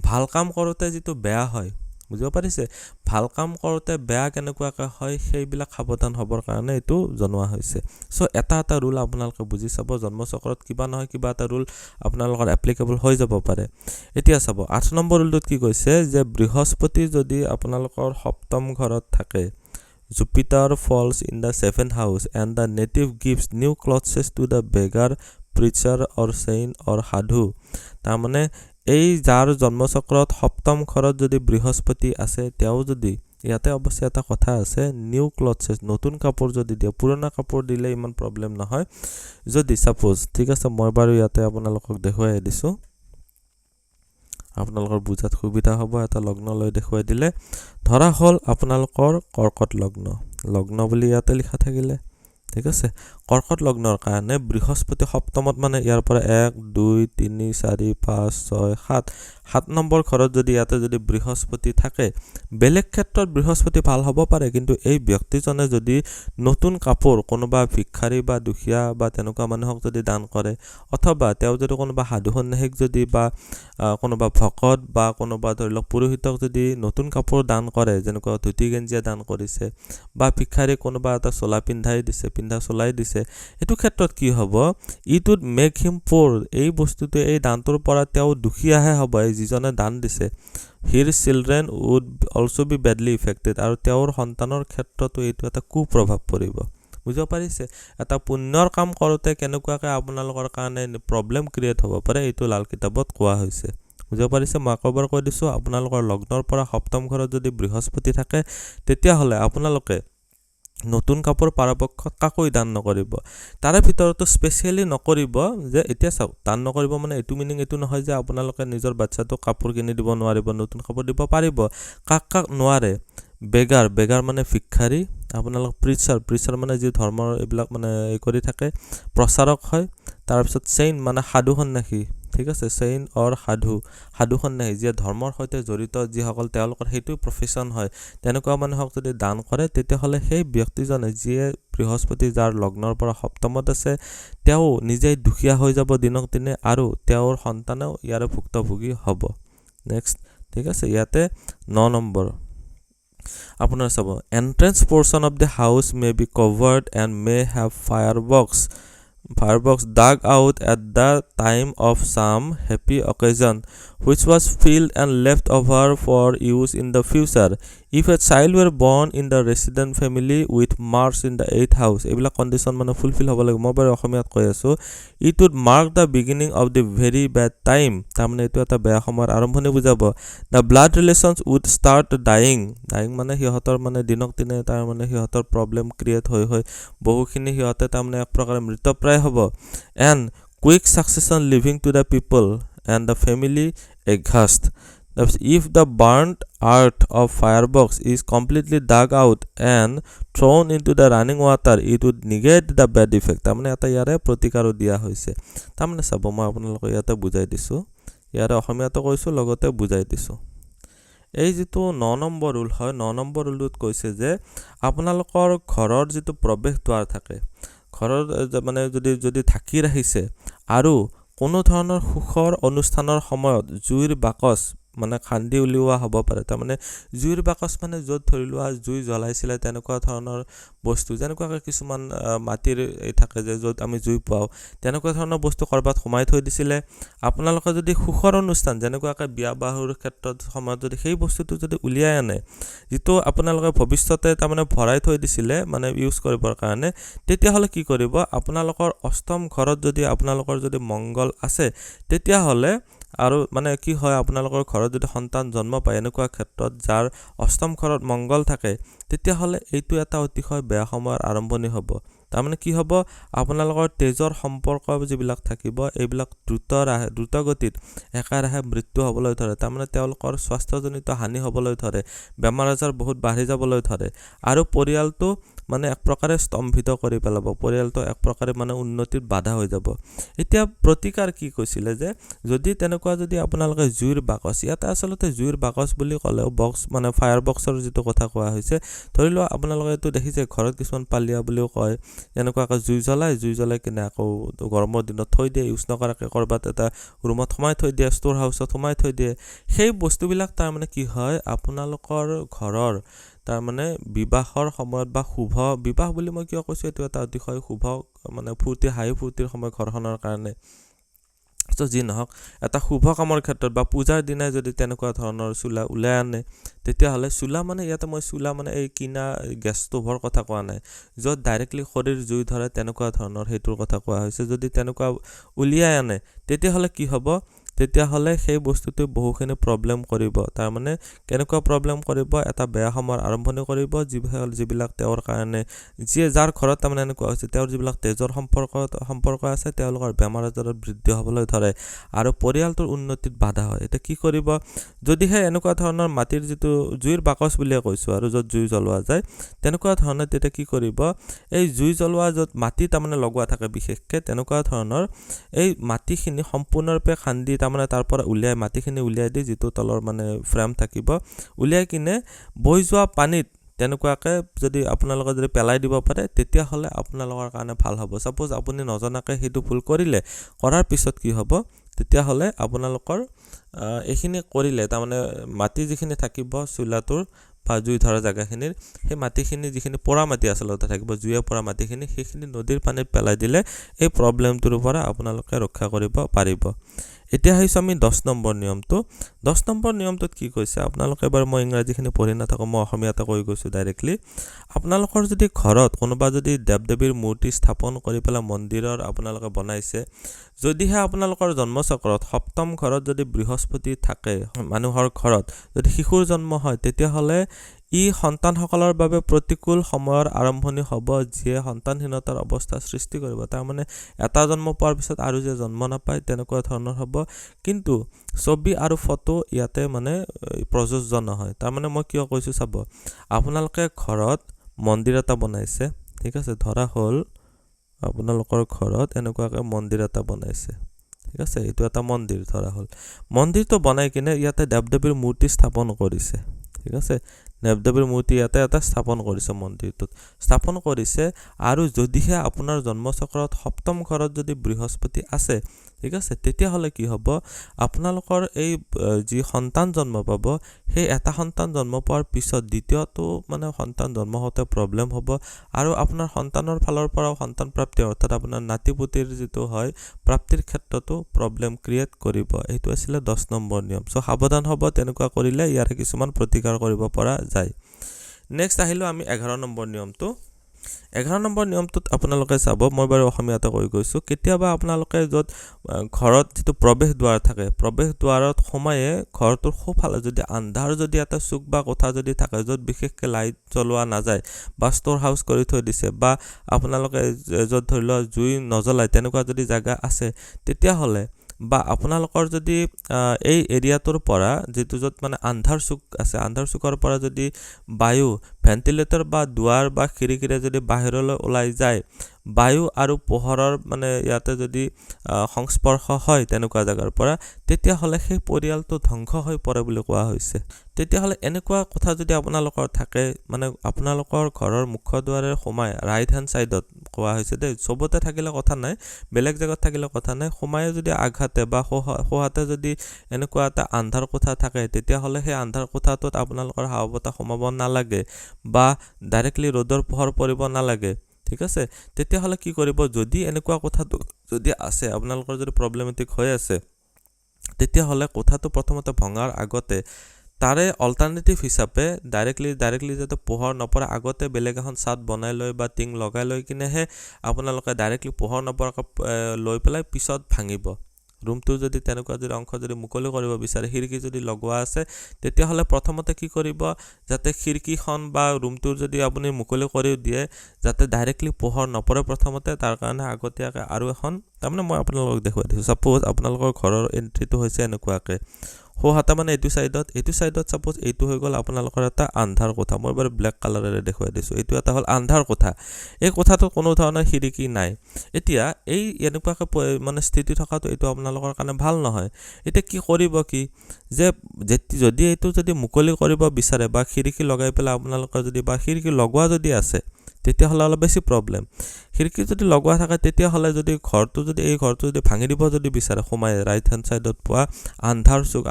ভাল কাম কৰোঁতে যিটো বেয়া হয় বুজিব পাৰিছে ভাল কাম কৰোঁতে বেয়া কেনেকুৱাকৈ হয় সেইবিলাক সাৱধান হ'বৰ কাৰণে এইটো জনোৱা হৈছে চ' এটা ৰুল আপোনালোকে বুজি চাব জন্মচক্ৰত কিবা নহয় কিবা এটা ৰুল আপোনালোকৰ এপ্লিকেবল হৈ যাব পাৰে এতিয়া চাব 8 নম্বৰ ৰুলটোত কি কৈছে যে বৃহস্পতি যদি আপোনালোকৰ সপ্তম ঘৰত থাকে Jupiter falls in the 7th house and the native gives new clothes to the beggar preacher or saint or sadhu তাৰমানে এই যাৰ জন্মচক্ৰত সপ্তম ঘৰত যদি বৃহস্পতি আছে তেওঁ যদি ইয়াতে অৱশ্যে এটা কথা আছে নিউ ক্লথছ নতুন কাপোৰ যদি দিয়ে পুৰণা কাপোৰ দিলে ইমান প্ৰব্লেম নহয় যদি সাপোজ ঠিক আছে মই বাৰু ইয়াতে আপোনালোকক দেখুৱাই দিছোঁ আপোনালোকৰ বুজাত সুবিধা হ'ব এটা লগ্ন লৈ দেখুৱাই দিলে ধৰা হ'ল আপোনালোকৰ কৰ্কট লগ্ন বুলি ইয়াতে লিখা থাকিলে ঠিক আছে কৰ্কট লগ্নৰ কাৰণে বৃহস্পতি সপ্তমত মানে ইয়াৰ পৰা 1 2 3 4 5 6 7 নম্বৰ ঘৰত যদি ইয়াতে যদি বৃহস্পতি থাকে বেলেগ ক্ষেত্ৰত বৃহস্পতি ভাল হ'ব পাৰে কিন্তু এই ব্যক্তিজনে যদি নতুন কাপোৰ কোনোবা ভিক্ষাৰী বা দুখীয়া বা তেনেকুৱা মানুহক যদি দান কৰে অথবা তেওঁ যদি কোনোবা সাধু সন্ন্যাসীক যদি বা কোনোবা ভকত বা কোনোবা ধৰি লওক পুৰোহিতক যদি নতুন কাপোৰ দান কৰে যেনেকুৱা ধুতি গেঞ্জিয়া দান কৰিছে বা ভিক্ষাৰী কোনোবা এটা চোলা পিন্ধা চলাই দিছে এটো ক্ষেত্ৰত কি হ'ব ইটোত মেক হিম পোৰ এই বস্তুটো এই দানটোৰ পৰা তেওঁ দুখীয়াহে হ'ব এই যিজনে দান দিছে his children would also be badly affected আৰু তেওঁৰ সন্তানৰ ক্ষেত্ৰতো এইটো এটা কুপ্ৰভাৱ পৰিব বুজিব পাৰিছে এটা পুণ্যৰ কাম কৰোতে কেনেকুৱাকৈ আপোনালোকৰ কাৰণে প্ৰব্লেম ক্ৰিয়েট হ'ব পাৰে এইটো লাল কিতাপত কোৱা হৈছে বুজিব পাৰিছে মই আকবাৰ কৈ দিছোঁ আপোনালোকৰ লগ্নৰ পৰা সপ্তম ঘৰত যদি বৃহস্পতি থাকে তেতিয়াহ'লে আপোনালোকে নতুন কাপোৰ পৰাপক্ষত কাকো দান নকৰিব তাৰে ভিতৰতো স্পেশালি নকৰিব যে এতিয়া চাওক দান নকৰিব মানে এইটো মিনিং এইটো নহয় যে আপোনালোকে নিজৰ বাচ্চাটোক কাপোৰ কিনি দিব নোৱাৰিব নতুন কাপোৰ দিব পাৰিব কাক নোৱাৰে বেগাৰ মানে ভিক্ষাৰী আপোনালোক প্ৰিচাৰ মানে যি ধৰ্মৰ এইবিলাক মানে এই কৰি থাকে প্ৰচাৰক হয় তাৰপিছত চেইন মানে সাধু সন্ন্যাসী ঠিক আছে চেইন অৰ সাধু সন্ন্যাসী যে ধৰ্মৰ সৈতে জড়িত যিসকল তেওঁলোকৰ সেইটো প্ৰফেশ্যন হয় তেনেকুৱা মানুহক যদি দান কৰে তেতিয়াহ'লে সেই ব্যক্তিজনে যিয়ে বৃহস্পতি যাৰ লগ্নৰ পৰা সপ্তমত আছে তেওঁ নিজেই দুখীয়া হৈ যাব দিনক দিনে আৰু তেওঁৰ সন্তানেও ইয়াৰ ভুক্তভোগী হ'ব নেক্সট ঠিক আছে ইয়াতে 9 নম্বৰ আপোনাৰ sub entrance portion of the house may be covered and may have fireworks dug out at the time of some happy occasion which was filled and left over for use in the future if a child were born in the resident family with Mars in the 8th house এইবিলাক condition মানে fulfil হ'ব লাগে মই বাৰু অসমীয়াত কৈ আছো it would mark the beginning of the very bad time তাৰমানে এইটো এটা বেয়া সময়ৰ আৰম্ভণি বুজাব the blood relations would start dying মানে সিহঁতৰ মানে দিনক দিনে তাৰ মানে সিহঁতৰ প্ৰবলেম ক্ৰিয়েট হৈ বহুখিনি সিহঁতে তাৰমানে এক প্ৰকাৰ মৃতপ্ৰায় হ'ব and quick succession living to the people and the family aghast তাৰপিছত if the burnt earth of firebox is completely dug out and thrown into the running water it would negate the bad effect তাৰমানে এটা ইয়াৰে প্ৰতিকাৰো দিয়া হৈছে তাৰমানে চাব মই আপোনালোকক ইয়াতে বুজাই দিছো ইয়াৰে অসমীয়াটো কৈছো লগতে বুজাই দিছো এই যেটো 9 নম্বৰ ৰুল হয় 9 নম্বৰ ৰুলত কৈছে যে আপোনালোকৰ ঘৰৰ যেটো প্ৰৱেশ দ্বাৰ থাকে ঘৰৰ মানে যদি থাকি ৰাখিছে আৰু কোনো ধৰণৰ সুখৰ অনুষ্ঠানৰ সময়ত জুইৰ বাকচ মানে খান্দি উলিওৱা হ'ব পাৰে তাৰমানে জুইৰ বাকচ মানে য'ত ধৰি লোৱা জুই জ্বলাইছিলে তেনেকুৱা ধৰণৰ বস্তু যেনেকুৱা কিছুমান মাটিৰ এই থাকে যে য'ত আমি জুই পাও তেনেকুৱা ধৰণৰ বস্তু কৰবাত সোমাই থৈ দিছিলে আপোনালোকে যদি সুখৰ অনুষ্ঠান যেনেকুৱাকৈ বিয়া বাহুৰ ক্ষেত্ৰত সময়ত যদি সেই বস্তুটো যদি উলিয়াই আনে যেটো আপোনালোকে ভৱিষ্যতে তাৰমানে ভৰাই থৈ দিছিলে মানে ইউজ কৰিবৰ কাৰণে তেতিয়া হলে কি কৰিব আপোনালোকৰ অষ্টম ঘৰত যদি আপোনালোকৰ যদি মংগল আছে তেতিয়া হলে আৰু মানে কি হয় আপোনালোকৰ ঘৰত যদি সন্তান জন্ম পায় এনেকুৱা ক্ষেত্ৰত যাৰ অষ্টম ঘৰত মংগল থাকে তেতিয়া হলে এইটো এটা অতিশয় বেয়া সময়ৰ আৰম্ভণি হ'ব তাৰমানে কি হ'ব আপোনালোকৰ তেজৰ সম্পৰ্ক যিবিলাক থাকিব এইবিলাক দ্ৰুত গতিত একাৰাহে মৃত্যু হ'বলৈ ধৰে তাৰমানে তেওঁলোকৰ স্বাস্থ্যজনিত হানি হ'বলৈ ধৰে বেমাৰ আজাৰ বহুত বাঢ়ি যাবলৈ ধৰে আৰু পৰিয়ালটো মানে এক প্ৰকাৰে স্তম্ভিত কৰি পেলাব পৰিয়ালটো এক প্ৰকাৰে মানে উন্নতিৰ বাধা হৈ যাব এতিয়া প্ৰতিকাৰ কি কৈছিলে যে যদি তেনেকুৱা যদি আপোনালোকে জুইৰ বাকচ ইয়াতে আচলতে জুইৰ বাকচ বুলি ক'লেও বক্স মানে ফায়াৰ বক্সৰ যেটো কথা কোৱা হৈছে ধৰি লোৱা আপোনালোকে এটো দেখিছে ঘৰত কিছুমান পালিয়া বুলিও কয় এনেকুৱাকৈ জুই জ্বলাই কিনে আকৌ গৰমৰ দিনত থৈ দিয়ে ইউজ নকৰাকৈ কৰবাত এটা ৰুমত সোমাই থৈ দিয়ে ষ্ট'ৰ হাউচত সোমাই থৈ দিয়ে সেই বস্তুবিলাক তাৰ মানে কি হয় আপোনালোকৰ ঘৰৰ তাৰ মানে বিবাহৰ সময়ত বা শুভ বিবাহ বুলি মই কিয় কৈছো এটো এটা অতিশয় শুভ মানে ফুৰ্তিৰ সময় ঘৰখনৰ কাৰণে তো যি নহক এটা শুভ কামৰ ক্ষেত্ৰত বা পূজাৰ দিনা যদি তেনেকুৱা ধৰণৰ চুলা উলাই আনে তেতিয়া হলে চুলা মানে ইয়াতে মই চুলা মানে এই কিনা গেছ ষ্ট'ভৰ কথা কোৱা নাই য'ত ডাইৰেক্টলি খৰিৰ জুই ধৰে তেনেকুৱা ধৰণৰ হেতুৰ কথা কোৱা হৈছে যদি তেনেকুৱা উলিয়াই আনে তেতিয়া হলে কি হ'ব তেতিয়া হলে সেই বস্তুটো বহুখিনি প্ৰবলেম কৰিব তাৰ মানে কেনেকুৱা প্ৰবলেম কৰিব এটা বেয়া সময়ৰ আৰম্ভণি কৰিব যিবিলাক তেওঁৰ কাৰণে যাৰ ঘৰত তাৰ মানে এনেকুৱা হৈছে তেওঁৰ যিবিলাক তেজৰ সম্পৰ্ক আছে তেওঁলোকৰ বেমাৰ আজাৰৰ বৃদ্ধি হ'বলৈ ধৰে আৰু পৰিয়ালটোৰ উন্নতিত বাধা হয় এটা কি কৰিব যদিহে এনেকুৱা ধৰণৰ মাটিৰ যেটো জুইৰ বাকচ বুলিয়ে কৈছো আৰু য'ত জুই জ্বলোৱা যায় তেনেকুৱা ধৰণৰ তেতিয়া কি কৰিব এই জুই জ্বলোৱা য'ত মাটি তাৰ মানে লগোৱা থাকে বিশেষকৈ তেনেকুৱা ধৰণৰ এই মাটিখিনি সম্পূৰ্ণৰূপে খান্দি মানে তাৰ পৰা উলিয়াই মাটিখিনি উলিয়াই দি যেটো তলৰ মানে ফ্ৰেম থাকিব উলিয়াই কিনে বৈ যোৱা পানীত তেনেকুৱাকৈ যদি আপোনালোকে যদি পেলাই দিব পাৰে তেতিয়া হলে আপোনালোকৰ কাৰণে ভাল হ'ব সাপোজ আপুনি নজনাকৈ হেতু ভুল কৰিলে কৰাৰ পিছত কি হ'ব তেতিয়া হলে আপোনালোকৰ এখিনি কৰিলে তাৰ মানে মাটি যিখিনি থাকিব চুলাটোৰ বা জুই ধৰা জায়গাখিনিৰ সেই মাটিখিনি যিখিনি পৰা মাটি আচলতে থাকিব জুইয়ে পৰা মাটিখিনি সেইখিনি নদীৰ পানীত পেলাই দিলে এই প্ৰবলেমটোৰ পৰা আপোনালোকে ৰক্ষা কৰিব পাৰিব এতিয়া হৈছে আমি 10 নম্বৰ নিয়মটো 10 নম্বৰ নিয়মটোত কি কৈছে আপোনালোকে এবাৰ মই ইংৰাজীখিনি পঢ়ি নাথাকো মই অসমীয়াতে কৈ গৈছো ডাইৰেক্টলি আপোনালোকৰ যদি ঘৰত কোনোবা যদি দেৱদেৱীৰ মূৰ্তি স্থাপন কৰি পেলা মন্দিৰৰ আপোনালোকে বনাইছে যদিহে আপোনালোকৰ জন্মচক্ৰত সপ্তম ঘৰত যদি বৃহস্পতি থাকে মানুহৰ ঘৰত যদি শিশুৰ জন্ম হয় তেতিয়া হলে ই সন্তানসকলৰ বাবে প্ৰতিকূল সময়ৰ আৰম্ভণি হ'ব যিয়ে সন্তানহীনতাৰ অৱস্থা সৃষ্টি কৰিব তাৰ মানে এটা জন্ম পোৱাৰ পিছত আৰু যে জন্ম নাপায় তেনেকুৱা ধৰণৰ হ'ব কিন্তু ছবি আৰু ফটো ইয়াতে মানে প্ৰযোজ্য নহয় তাৰ মানে মই কিয় কৈছো চাব আপোনালোকে ঘৰত মন্দিৰ এটা বনাইছে ঠিক আছে ধৰা হ'ল আপোনালোকৰ ঘৰত এনেকুৱাকৈ মন্দিৰ এটা বনাইছে ঠিক আছে এটো এটা মন্দিৰ ধৰা হ'ল মন্দিৰটো বনাই কিনে ইয়াতে দেৱদেৱীৰ মূৰ্তি স্থাপন কৰিছে ঠিক আছে দেৱদেৱীৰ মূৰ্তি ইয়াতে এটা স্থাপন কৰিছে মন্দিৰটোত স্থাপন কৰিছে আৰু যদিহে আপোনাৰ জন্মচক্ৰত সপ্তম ঘৰত যদি বৃহস্পতি আছে ঠিক আছে তেতিয়া হলে কি হ'ব আপোনালোকৰ এই যি সন্তান জন্ম পাব সেই এটা সন্তান জন্ম পোৱাৰ পিছত দ্বিতীয়টো মানে সন্তান জন্ম হতে প্ৰবলেম হ'ব আৰু আপোনাৰ সন্তানৰ ফালৰ পৰা সন্তান প্ৰাপ্তি অৰ্থাৎ আপোনাৰ নাতিপুতিৰ যেটো হয় প্ৰাপ্তিৰ ক্ষেত্ৰতো প্ৰবলেম ক্ৰিয়েট কৰিব এইটো আছিল 10 নম্বৰ নিয়ম সো সাৱধান হ'ব তেনেকুৱা কৰিলে ইয়াৰ কিছুমান প্ৰতিকাৰ কৰিব পৰা যায় নেক্সট আহিলো আমি 11 নম্বৰ নিয়মটো 11 নম্বৰ নিয়মটোত আপোনালোকে চাব মই বাৰু অসমীয়াতে কৈ গৈছো কেতিয়াবা আপোনালোকে যত ঘৰত যেটো প্ৰৱেশ দ্বাৰ থাকে প্ৰৱেশ দ্বাৰত সোমায়ে ঘৰটোৰ সোফালে যদি আন্ধাৰ যদি এটা চুক বা কোঠা যদি থাকে যত বিশেষকৈ লাইট জ্বলোৱা নাযায় বা ষ্ট'ৰ হাউস কৰি থৈ দিছে বা আপোনালোকে যত ধৰি লোৱা জুই নজ্বলাই তেনেকুৱা যদি জায়গা আছে তেতিয়া হলে বা আপোনালোকৰ যদি এই এৰিয়াটোৰ পৰা যেটো যত মানে আন্ধাৰ চুক আছে আন্ধাৰ চুকৰ পৰা যদি বায়ু ভেন্টিলেটৰ বা দুৱাৰ বা খিৰিকিৰে যদি বাহিৰলৈ ওলাই যায় বায়ু আৰু পোহৰৰ মানে ইয়াতে যদি সংস্পৰ্শ হয় তেনেকুৱা জাগাৰ পৰা তেতিয়া হলে সেই পৰিয়ালটো ধ্বংস হৈ পৰে বুলি কোৱা হৈছে তেতিয়া হলে এনেকুৱা কথা যদি আপোনালোকৰ থাকে মানে আপোনালোকৰ ঘৰৰ মুখ্য দুৱাৰে সোমাই ৰাইট হ্যান্ড সাইডত কোৱা হৈছে দে সবতে থাকিলে কথা নাই বেলেগ জায়গাত থাকিলে কথা নাই সোমাই যদি আঘাতে বা হোহাতে যদি এনেকুৱা এটা আন্ধাৰ কোঠা থাকে তেতিয়া হলে সেই আন্ধাৰ কোঠাটোত আপোনালোকৰ হাওবতা সোমাব নালাগে বা ডাইৰেক্টলি ৰ'দৰ পোহৰ পৰিব নালাগে ঠিক আছে তেতিয়া হলে কি কৰিব যদি এনেকুৱা কোঠাটো যদি আছে আপোনালোকৰ যদি প্ৰবলেমেটিক হৈ আছে তেতিয়া হলে কোঠাটো প্ৰথমতে ভঙাৰ আগতে তাৰে অল্টাৰনেটিভ হিচাপে ডাইৰেক্টলি যাতে পোহৰ নপৰা আগতে বেলেগ এখন ছাদ বনাই লৈ বা টিং লগাই লৈ কিনেহে আপোনালোকে ডাইৰেক্টলি পোহৰ নপৰাকৈ লৈ পেলাই পিছত ভাঙিব ৰুমটো যদি তেনেকুৱা যদি অংশ যদি মুকলি কৰিব বিচাৰে খিৰিকি যদি লগোৱা আছে তেতিয়া হলে প্ৰথমতে কি কৰিব যাতে খিৰিকিখন বা ৰুমটোৰ যদি আপুনি মুকলি কৰি দিয়ে যাতে ডাইৰেক্টলি পোহৰ নপৰে প্ৰথমতে তাৰ কাৰণে আগতীয়াকৈ আৰু এখন তাৰমানে মই আপোনালোকক দেখুৱাই দিছো সাপোজ আপোনালোকৰ ঘৰৰ এন্ট্ৰিটো হৈছে এনেকুৱাকৈ হোহাতা মানে এইটো সাইডত সাপোজ এইটো হৈ গল আপোনালোকৰ এটা আন্ধাৰ কোঠা মই বাৰু ব্ল্যাক কালাৰেৰে দেখুৱাই দিছো এইটো এটা হল আন্ধাৰ কোঠা এই কোঠাটো কোনো ধৰণৰ খিৰিকি নাই এতিয়া এই এনেকুৱাকৈ মানে স্থিতি থকাটো এইটো আপোনালোকৰ কাৰণে ভাল নহয় এতিয়া কি কৰিব কি যে যদি এইটো যদি মুকলি কৰিব বিচাৰে বা খিৰিকি লগাই পেলাই আপোনালোকৰ যদি বা খিৰিকি লগোৱা যদি আছে তেতিয়া হলে অলপ বেছি প্ৰবলেম খিৰিকি যদি লগোৱা থাকে তেতিয়া হলে যদি ঘৰটো যদি এই ঘৰটো যদি ভাঙি দিব যদি বিচাৰে সোমাই ৰাইট হ্যান্ড সাইডত পোৱা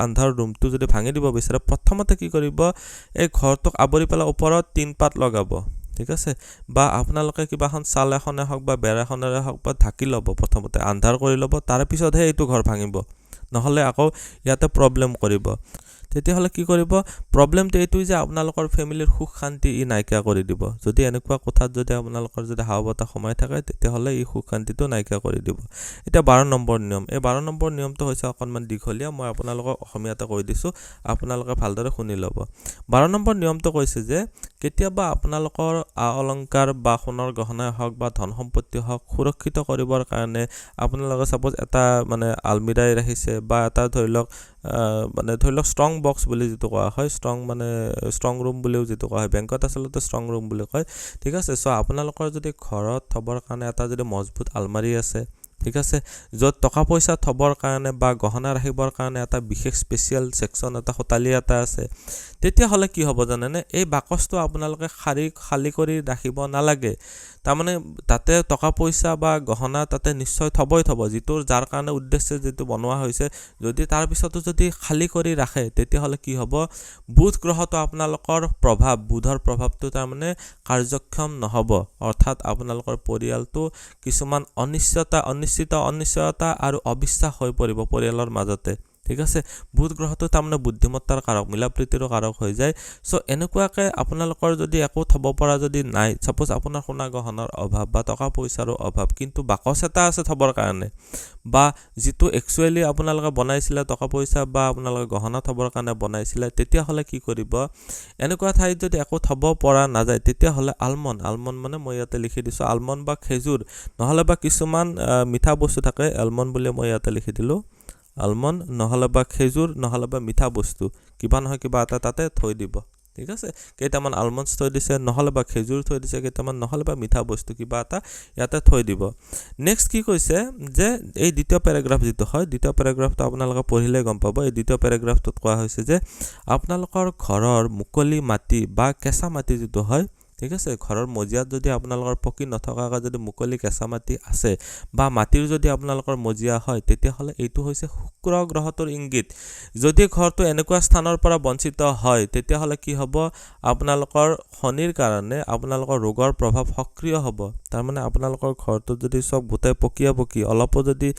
আন্ধাৰ ৰুমটো যদি ভাঙি দিব বিচাৰে প্ৰথমতে কি কৰিব এই ঘৰটোক আবৰি পেলাই ওপৰত তিন পাত লগাব ঠিক আছে বা আপোনালোকে কিবাখন চাল এখনে হক বা বেৰ এখনেৰে হক বা ঢাকি ল'ব প্ৰথমতে আন্ধাৰ কৰি ল'ব তাৰ পিছতহে এইটো ঘৰ ভাঙিব নহলে আকৌ ইয়াতে প্ৰবলেম কৰিব তেতিয়া হলে কি কৰিব প্ৰবলেমটো এইটোই যে আপোনালোকৰ ফ্যামিলিৰ সুখ শান্তি ই নাইকিয়া কৰি দিব যদি এনেকুৱা কোঠাত যদি আপোনালোকৰ যদি হাওবতা সময় থাকে তেতিয়া হলে ই সুখ শান্তিটো নাইকিয়া কৰি দিব এটা 12 নম্বৰ নিয়ম এই 12 নম্বৰ নিয়মটো হৈছে অকনমান দীঘলীয়া মই আপোনালোকক অসমীয়াতে কৈ দিছো আপোনালোকে ভালদৰে শুনি ল'ব 12 নম্বৰ নিয়মটো কৈছে যে কেতিয়াবা আপোনালোকৰ অলংকাৰ বা সোণৰ গহনা হওক বা ধন সম্পত্তি হওক সুৰক্ষিত কৰিবৰ কাৰণে আপোনালোকে সাপোজ এটা মানে আলমিৰাই ৰাখিছে বা এটা ধৰিলক মানে ধৰিলক ষ্ট্ৰং বক্স বুলি যেটো কোৱা হয় ষ্ট্ৰং ৰুম বুলিও যেটো কোৱা হয় বেংকত আচলতে ষ্ট্ৰং ৰুম বুলি কয় ঠিক আছে সো আপোনালোকৰ যদি ঘৰত থবৰ কাৰণে এটা যদি মজবুত আলমাৰি আছে ঠিক আছে যত টকা পইচা থবৰ কাৰণে বা গহনা ৰাখিবৰ কাৰণে এটা বিশেষ স্পেশাল সেকশন এটা হোটালি এটা আছে তেতিয়া হলে কি হ'ব জানেনে এই বাকসটো আপোনালোকে খালি কৰি ৰাখিব নালাগে তাৰমানে তাতে টকা পইচা বা গহনা তাতে নিশ্চয় থব যিটোৰ যাৰ কাৰণে উদ্দেশ্যে যেটো বনোৱা হৈছে যদি তাৰ পিছতো যদি খালি কৰি ৰাখে তেতিয়া হলে কি হ'ব বুধ গ্ৰহটো আপোনালোকৰ বুধৰ প্ৰভাৱটো তাৰমানে কাৰ্যক্ষম নহব অৰ্থাৎ আপোনালোকৰ পৰিয়ালটো কিছুমান অনিশ্চিততা আৰু অবিশ্বাস হৈ পৰিব পৰিয়ালৰ মাজতে ঠিক আছে বুধ গ্ৰহটো তাৰমানে বুদ্ধিমত্তাৰ কাৰক মিলাপ্ৰীতিৰ কাৰক হৈ যায় সো এনেকুৱাকৈ আপোনালোকৰ যদি একো থব পৰা যদি নাই সাপোজ আপোনাৰ সোণা গহনাৰ অভাৱ বা টকা পইচাৰ অভাৱ কিন্তু বাকস এটা আছে থবৰ কাৰণে বা যেটো একচুয়ালি আপোনালোকে বনাইছিলে টকা পইচা বা আপোনালোকে গহনা থবৰ কাৰণে বনাইছিলে তেতিয়া হলে কি কৰিব এনেকুৱা ঠাইত যদি একো থব পৰা নাযায় তেতিয়া হলে আলমন্ড মানে মই ইয়াতে লিখি দিছো আলমন্ড বা খেজুৰ নহলে বা কিছুমান মিঠা বস্তু থাকে আলমন্ড বুলি মই ইয়াতে লিখি দিলো আলমন্ড নহলে বা খেজুৰ নহলে বা মিঠা বস্তু কিবা নহয় কিবা এটা তাতে থৈ দিব ঠিক আছে কেইটামান আলমন্ডস থৈ দিছে নহলে বা খেজুৰ থৈ দিছে কেইটামান নহলে বা মিঠা বস্তু কিবা এটা ইয়াতে থৈ দিব নেক্সট কি কৈছে যে এই দ্বিতীয় প্যাৰাগ্ৰাফ যেটো হয় দ্বিতীয় প্যাৰাগ্ৰাফটো আপোনালোকে পঢ়িলে গম পাব এই দ্বিতীয় প্যাৰাগ্ৰাফটোত কোৱা হৈছে যে আপোনালোকৰ ঘৰৰ মুকলি মাটি বা কেঁচা মাটি যেটো হয় ঠিক আছে ঘৰৰ মজিয়াত যদি আপোনালোকৰ পকি নথকাকৈ যদি মুকলি কেঁচা মাটি আছে বা মাটিৰ যদি আপোনালোকৰ মজিয়া হয় তেতিয়া হলে এইটো হৈছে শুক্ৰ গ্ৰহটোৰ ইংগিত যদি ঘৰটো এনেকুৱা স্থানৰ পৰা বঞ্চিত হয় তেতিয়া হলে কি হ'ব আপোনালোকৰ শনিৰ কাৰণে আপোনালোকৰ ৰোগৰ প্ৰভাৱ সক্ৰিয় হ'ব তাৰ মানে আপোনালোকৰ ঘৰটো যদি সব গোটাই পকি অলপ যদি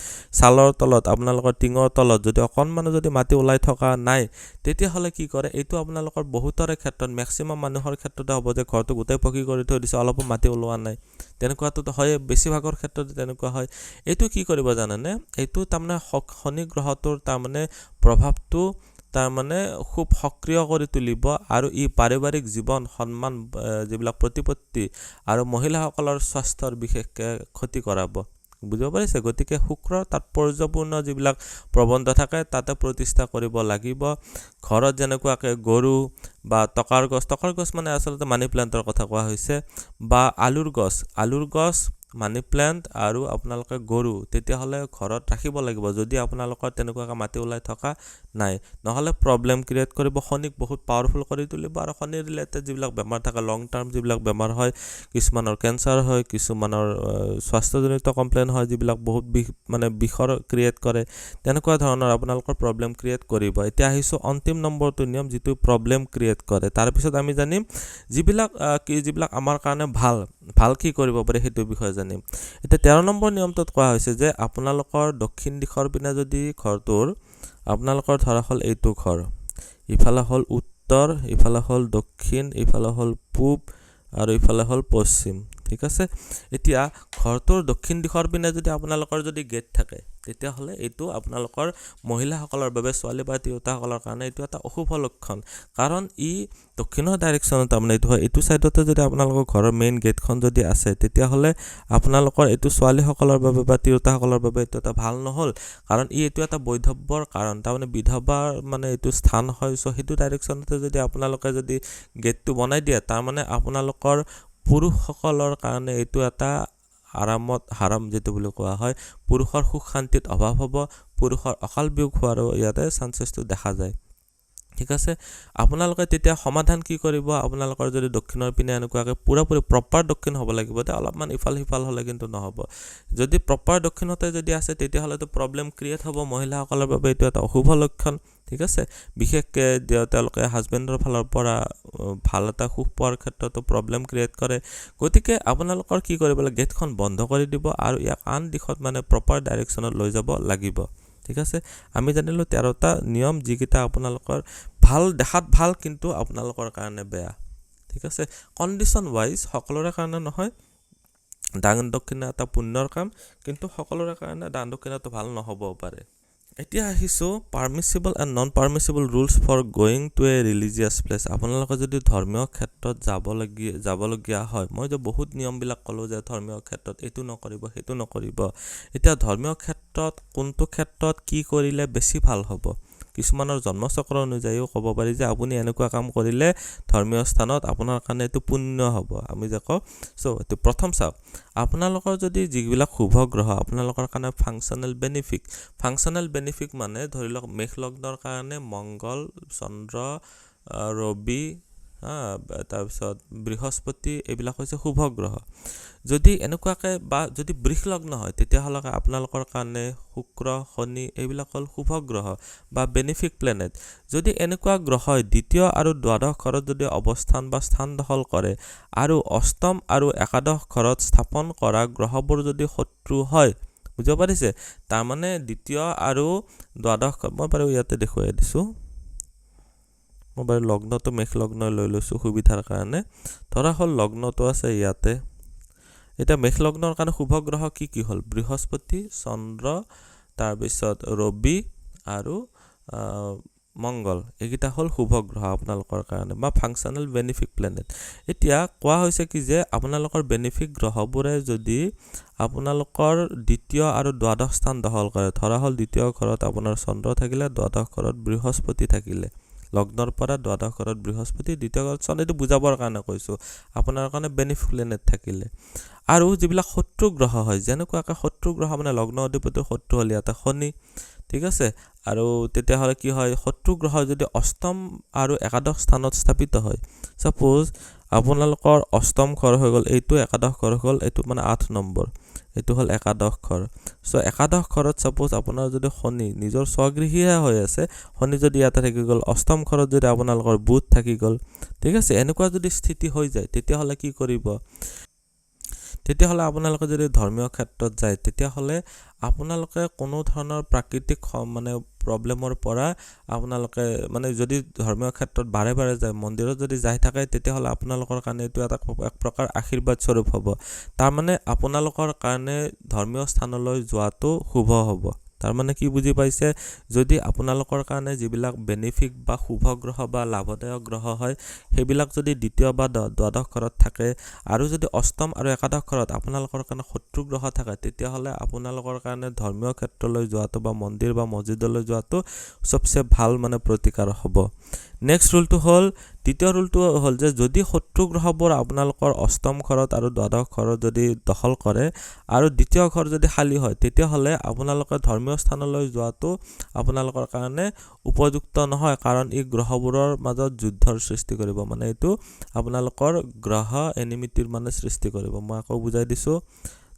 সালৰ তলত আপোনালোকৰ টিঙৰ তলত যদি অকনমান যদি মাটি ওলাই থকা নাই তেতিয়া হলে কি কৰে এইটো আপোনালোকৰ বহুতৰে ক্ষেত্ৰত ম্যাক্সিমাম মানুহৰ ক্ষেত্ৰতে হ'ব যে ঘৰটো গোটাই পকি কৰি থৈ দিছে অলপ মাটি ওলোৱা নাই তেনেকুৱাটো হয় বেছিভাগৰ ক্ষেত্ৰতে তেনেকুৱা হয় এইটো কি কৰিব জানেনে এইটো তাৰমানে শনি গ্ৰহটোৰ তাৰমানে প্ৰভাৱটো তাৰমানে খুব সক্ৰিয় কৰি তুলিব আৰু ই পাৰিবাৰিক জীৱন সন্মান যিবিলাক প্ৰতিপত্তি আৰু মহিলাসকলৰ স্বাস্থ্যৰ বিশেষকৈ ক্ষতি কৰাব বুজিব পাৰিছে গতিকে শুক্ৰৰ তাৎপৰ্যপূৰ্ণ যিবিলাক প্ৰবন্ধ থাকে তাতে প্ৰতিষ্ঠা কৰিব লাগিব ঘৰত যেনেকুৱাকৈ গৰু বা টকাৰ গছ মানে আচলতে মানি প্লান্টৰ কথা কোৱা হৈছে বা আলুৰ গছ মানি প্লান্ট আৰু আপোনালোকে গৰু তেতিয়াহ'লে ঘৰত ৰাখিব লাগিব যদি আপোনালোকৰ তেনেকুৱাকৈ মাটি ওলাই থকা নাই নহ'লে প্ৰব্লেম ক্ৰিয়েট কৰিব শনিক বহুত পাৱাৰফুল কৰি তুলিব আৰু শনি ৰিলেটেড যিবিলাক বেমাৰ থাকে লং টাৰ্ম যিবিলাক বেমাৰ হয় কিছুমানৰ কেঞ্চাৰ হয় কিছুমানৰ স্বাস্থ্যজনিত কমপ্লেইন হয় যিবিলাক বহুত মানে বিষৰ ক্ৰিয়েট কৰে তেনেকুৱা ধৰণৰ আপোনালোকৰ প্ৰব্লেম ক্ৰিয়েট কৰিব এতিয়া আহিছোঁ অন্তিম নম্বৰটো নিয়ম যিটো প্ৰব্লেম ক্ৰিয়েট কৰে তাৰপিছত আমি জানিম যিবিলাক আমাৰ কাৰণে ভাল কি কৰিব পাৰে সেইটো বিষয়ে জানিম এতিয়া 13 নম্বৰ নিয়মটোত কোৱা হৈছে যে আপোনালোকৰ দক্ষিণ দিশৰ পিনে যদি ঘৰটোৰ আপোনালোকৰ ধৰা হ'ল এইটো ঘৰ ইফালে হ'ল উত্তৰ ইফালে হ'ল দক্ষিণ ইফালে হ'ল পূব আৰু ইফালে হ'ল পশ্চিম ঠিক আছে এতিয়া ঘৰটোৰ দক্ষিণ দিশৰ পিনে যদি আপোনালোকৰ যদি গেট থাকে তেতিয়াহ'লে এইটো আপোনালোকৰ মহিলাসকলৰ বাবে ছোৱালী বা তিৰোতাসকলৰ কাৰণে এইটো এটা অশুভ লক্ষণ কাৰণ ই দক্ষিণৰ ডাইৰেকশ্যনত তাৰমানে এইটো হয় এইটো ছাইডতে যদি আপোনালোকৰ ঘৰৰ মেইন গেটখন যদি আছে তেতিয়াহ'লে আপোনালোকৰ এইটো ছোৱালীসকলৰ বাবে বা তিৰোতাসকলৰ বাবে এইটো এটা ভাল নহ'ল কাৰণ এইটো এটা বৈধব্যৰ কাৰণ তাৰমানে বিধৱাৰ মানে এইটো স্থান হয় চ' সেইটো ডাইৰেকশ্যনতে যদি আপোনালোকে যদি গেটটো বনাই দিয়ে তাৰমানে আপোনালোকৰ পুৰুষসকলৰ কাৰণে এইটো এটা হাৰাম যেটো বুলি কোৱা হয় পুৰুষৰ সুখ শান্তিত অভাৱ হ'ব পুৰুষৰ অকাল বিয়োগ হোৱাৰো ইয়াতে চান্সেছটো দেখা যায় ঠিক আছে আপোনালোকে তেতিয়া সমাধান কি কৰিব আপোনালোকৰ যদি দক্ষিণৰ পিনে এনেকুৱাকৈ পুৰাপুৰি প্ৰপাৰ দক্ষিণ হ'ব লাগিব তে অলপমান ইফাল হ'লে কিন্তু নহ'ব যদি প্ৰপাৰ দক্ষিণতে যদি আছে তেতিয়াহ'লেতো প্ৰব্লেম ক্ৰিয়েট হ'ব মহিলাসকলৰ বাবে এইটো এটা অশুভ লক্ষণ ঠিক আছে বিশেষকৈ তেওঁলোকে হাজবেণ্ডৰ ফালৰ পৰা ভাল এটা সুখ পোৱাৰ ক্ষেত্ৰতো প্ৰব্লেম ক্ৰিয়েট কৰে গতিকে আপোনালোকৰ কি কৰিব লাগে গেটখন বন্ধ কৰি দিব আৰু ইয়াক আন দিশত মানে প্ৰপাৰ ডাইৰেকশ্যনত লৈ যাব লাগিব ঠিক আছে আমি জানিলোঁ 13টা নিয়ম যিকেইটা আপোনালোকৰ ভাল দেখাত ভাল কিন্তু আপোনালোকৰ কাৰণে বেয়া ঠিক আছে কণ্ডিশ্যন ৱাইজ সকলোৰে কাৰণে নহয় দান দক্ষিণা এটা পুণ্যৰ কাম কিন্তু সকলোৰে কাৰণে দান দক্ষিণাটো ভাল নহ'বও পাৰে এতিয়া আহিছোঁ permissible and non permissible rules for going to a religious place আপোনালোকে যদি ধৰ্মীয় ক্ষেত্ৰত যাবলগীয়া হয় মই যে বহুত নিয়মবিলাক ক'লোঁ যে ধৰ্মীয় ক্ষেত্ৰত এইটো নকৰিব সেইটো নকৰিব এতিয়া ধৰ্মীয় ক্ষেত্ৰত কোনটো ক্ষেত্ৰত কি কৰিলে বেছি ভাল হ'ব কিছুমানৰ জন্মচক্ৰ অনুযায়ীও ক'ব পাৰি যে আপুনি এনেকুৱা কাম কৰিলে ধৰ্মীয় স্থানত আপোনাৰ কাৰণে এইটো পুণ্য হ'ব আমি যে কওঁ চ' এইটো প্ৰথম চাওক আপোনালোকৰ যদি যিবিলাক শুভ গ্ৰহ আপোনালোকৰ কাৰণে ফাংচনেল বেনিফিক মানে ধৰি লওক মেষ লগ্নৰ কাৰণে মংগল চন্দ্ৰ ৰবি তাৰপিছত বৃহস্পতি এইবিলাক হৈছে শুভ গ্ৰহ যদি এনেকুৱাকৈ বা যদি বৃষ লগ্ন হয় তেতিয়াহ'লে আপোনালোকৰ কাৰণে শুক্ৰ শনি এইবিলাক হ'ল শুভ গ্ৰহ বা বেনিফিক প্লেনেট যদি এনেকুৱা গ্ৰহই দ্বিতীয় আৰু দ্বাদশ ঘৰত যদি অৱস্থান বা স্থান দখল কৰে আৰু অষ্টম আৰু একাদশ ঘৰত স্থাপন কৰা গ্ৰহবোৰ যদি শত্ৰু হয় বুজিব পাৰিছে তাৰমানে দ্বিতীয় আৰু দ্বাদশ মই বাৰু ইয়াতে দেখুৱাই দিছোঁ মই বাৰু লগ্নটো মেষ লগ্ন লৈ লৈছোঁ সুবিধাৰ কাৰণে ধৰা হ'ল লগ্নটো আছে ইয়াতে এতিয়া মেষ লগ্নৰ কাৰণে শুভ গ্ৰহ কি হ'ল বৃহস্পতি চন্দ্ৰ তাৰপিছত ৰবি আৰু মংগল এইকেইটা হ'ল শুভ গ্ৰহ আপোনালোকৰ কাৰণে বা ফাংচনেল বেনিফিক প্লেনেট এতিয়া কোৱা হৈছে কি যে আপোনালোকৰ বেনিফিক গ্ৰহবোৰে যদি আপোনালোকৰ দ্বিতীয় আৰু দ্বাদশ স্থান দখল কৰে ধৰা হ'ল দ্বিতীয় ঘৰত আপোনাৰ চন্দ্ৰ থাকিলে দ্বাদশ ঘৰত বৃহস্পতি থাকিলে লগ্নৰ পৰা দ্বাদশ ঘৰত বৃহস্পতি দ্বিতীয় ঘৰত চন্দ্ৰ এইটো বুজাবৰ কাৰণে কৈছোঁ আপোনাৰ কাৰণে বেনিফিক প্লেনেট থাকিলে আৰু যিবিলাক শত্ৰু গ্ৰহ হয় যেনেকুৱাকৈ শত্ৰু গ্ৰহ মানে লগ্ন অধিপতিৰ শত্ৰু হ'ল ইয়াতে শনি ঠিক আছে আৰু তেতিয়াহ'লে কি হয় শত্ৰু গ্ৰহ যদি অষ্টম আৰু একাদশ স্থানত স্থাপিত হয় সাপোজ আপোনালোকৰ অষ্টম ঘৰ হৈ গ'ল এইটো একাদশ ঘৰ হৈ গ'ল এইটো মানে 8 নম্বৰ এইটো হ'ল একাদশ ঘৰ চ' একাদশ ঘৰত সাপোজ আপোনাৰ যদি শনি নিজৰ স্বগৃহীহে হৈ আছে শনি যদি ইয়াতে থাকি গ'ল অষ্টম ঘৰত যদি আপোনালোকৰ বুধ থাকি গ'ল ঠিক আছে এনেকুৱা যদি স্থিতি হৈ যায় তেতিয়াহ'লে কি কৰিব তেতিয়াহ'লে আপোনালোকে যদি ধৰ্মীয় ক্ষেত্ৰত যায় তেতিয়াহ'লে আপোনালোকে কোনো ধৰণৰ প্ৰাকৃতিক মানে প্ৰব্লেমৰ পৰা আপোনালোকে মানে যদি ধৰ্মীয় ক্ষেত্ৰত বাৰে যায় মন্দিৰত যদি যাই থাকে তেতিয়াহ'লে আপোনালোকৰ কাৰণে এইটো এটা এক প্ৰকাৰ আশীৰ্বাদ স্বৰূপ হ'ব তাৰমানে আপোনালোকৰ কাৰণে ধৰ্মীয় স্থানলৈ যোৱাটো শুভ হ'ব তাৰ মানে কি বুজি পাইছে যদি আপোনালোকৰ কাৰণে যিবিলাক বেনিফিক বা শুভ গ্ৰহ বা লাভদায়ক গ্ৰহ হয় সেইবিলাক যদি দ্বিতীয় বা দ্বাদশ ঘৰত থাকে আৰু যদি অষ্টম আৰু একাদশ ঘৰত আপোনালোকৰ কাৰণে শত্ৰু গ্ৰহ থাকে তেতিয়াহ'লে আপোনালোকৰ কাৰণে ধৰ্মীয় ক্ষেত্ৰলৈ যোৱাটো বা মন্দিৰ বা মছজিদলৈ যোৱাটো সবচে ভাল মানে প্ৰতিকাৰ হ'ব নেক্সট ৰুলটো হ'ল দ্বিতীয় ৰুলটো হ'ল যে যদি শত্ৰু গ্ৰহবোৰ আপোনালোকৰ অষ্টম ঘৰত আৰু দ্বাদশ ঘৰত যদি দখল কৰে আৰু দ্বিতীয় ঘৰ যদি খালী হয় তেতিয়াহ'লে আপোনালোকে ধৰ্মীয় স্থানলৈ যোৱাটো আপোনালোকৰ কাৰণে উপযুক্ত নহয় কাৰণ এই গ্ৰহবোৰৰ মাজত যুদ্ধৰ সৃষ্টি কৰিব মানে এইটো আপোনালোকৰ গ্ৰহ এনিমিটিৰ মানে সৃষ্টি কৰিব মই আকৌ বুজাই দিছোঁ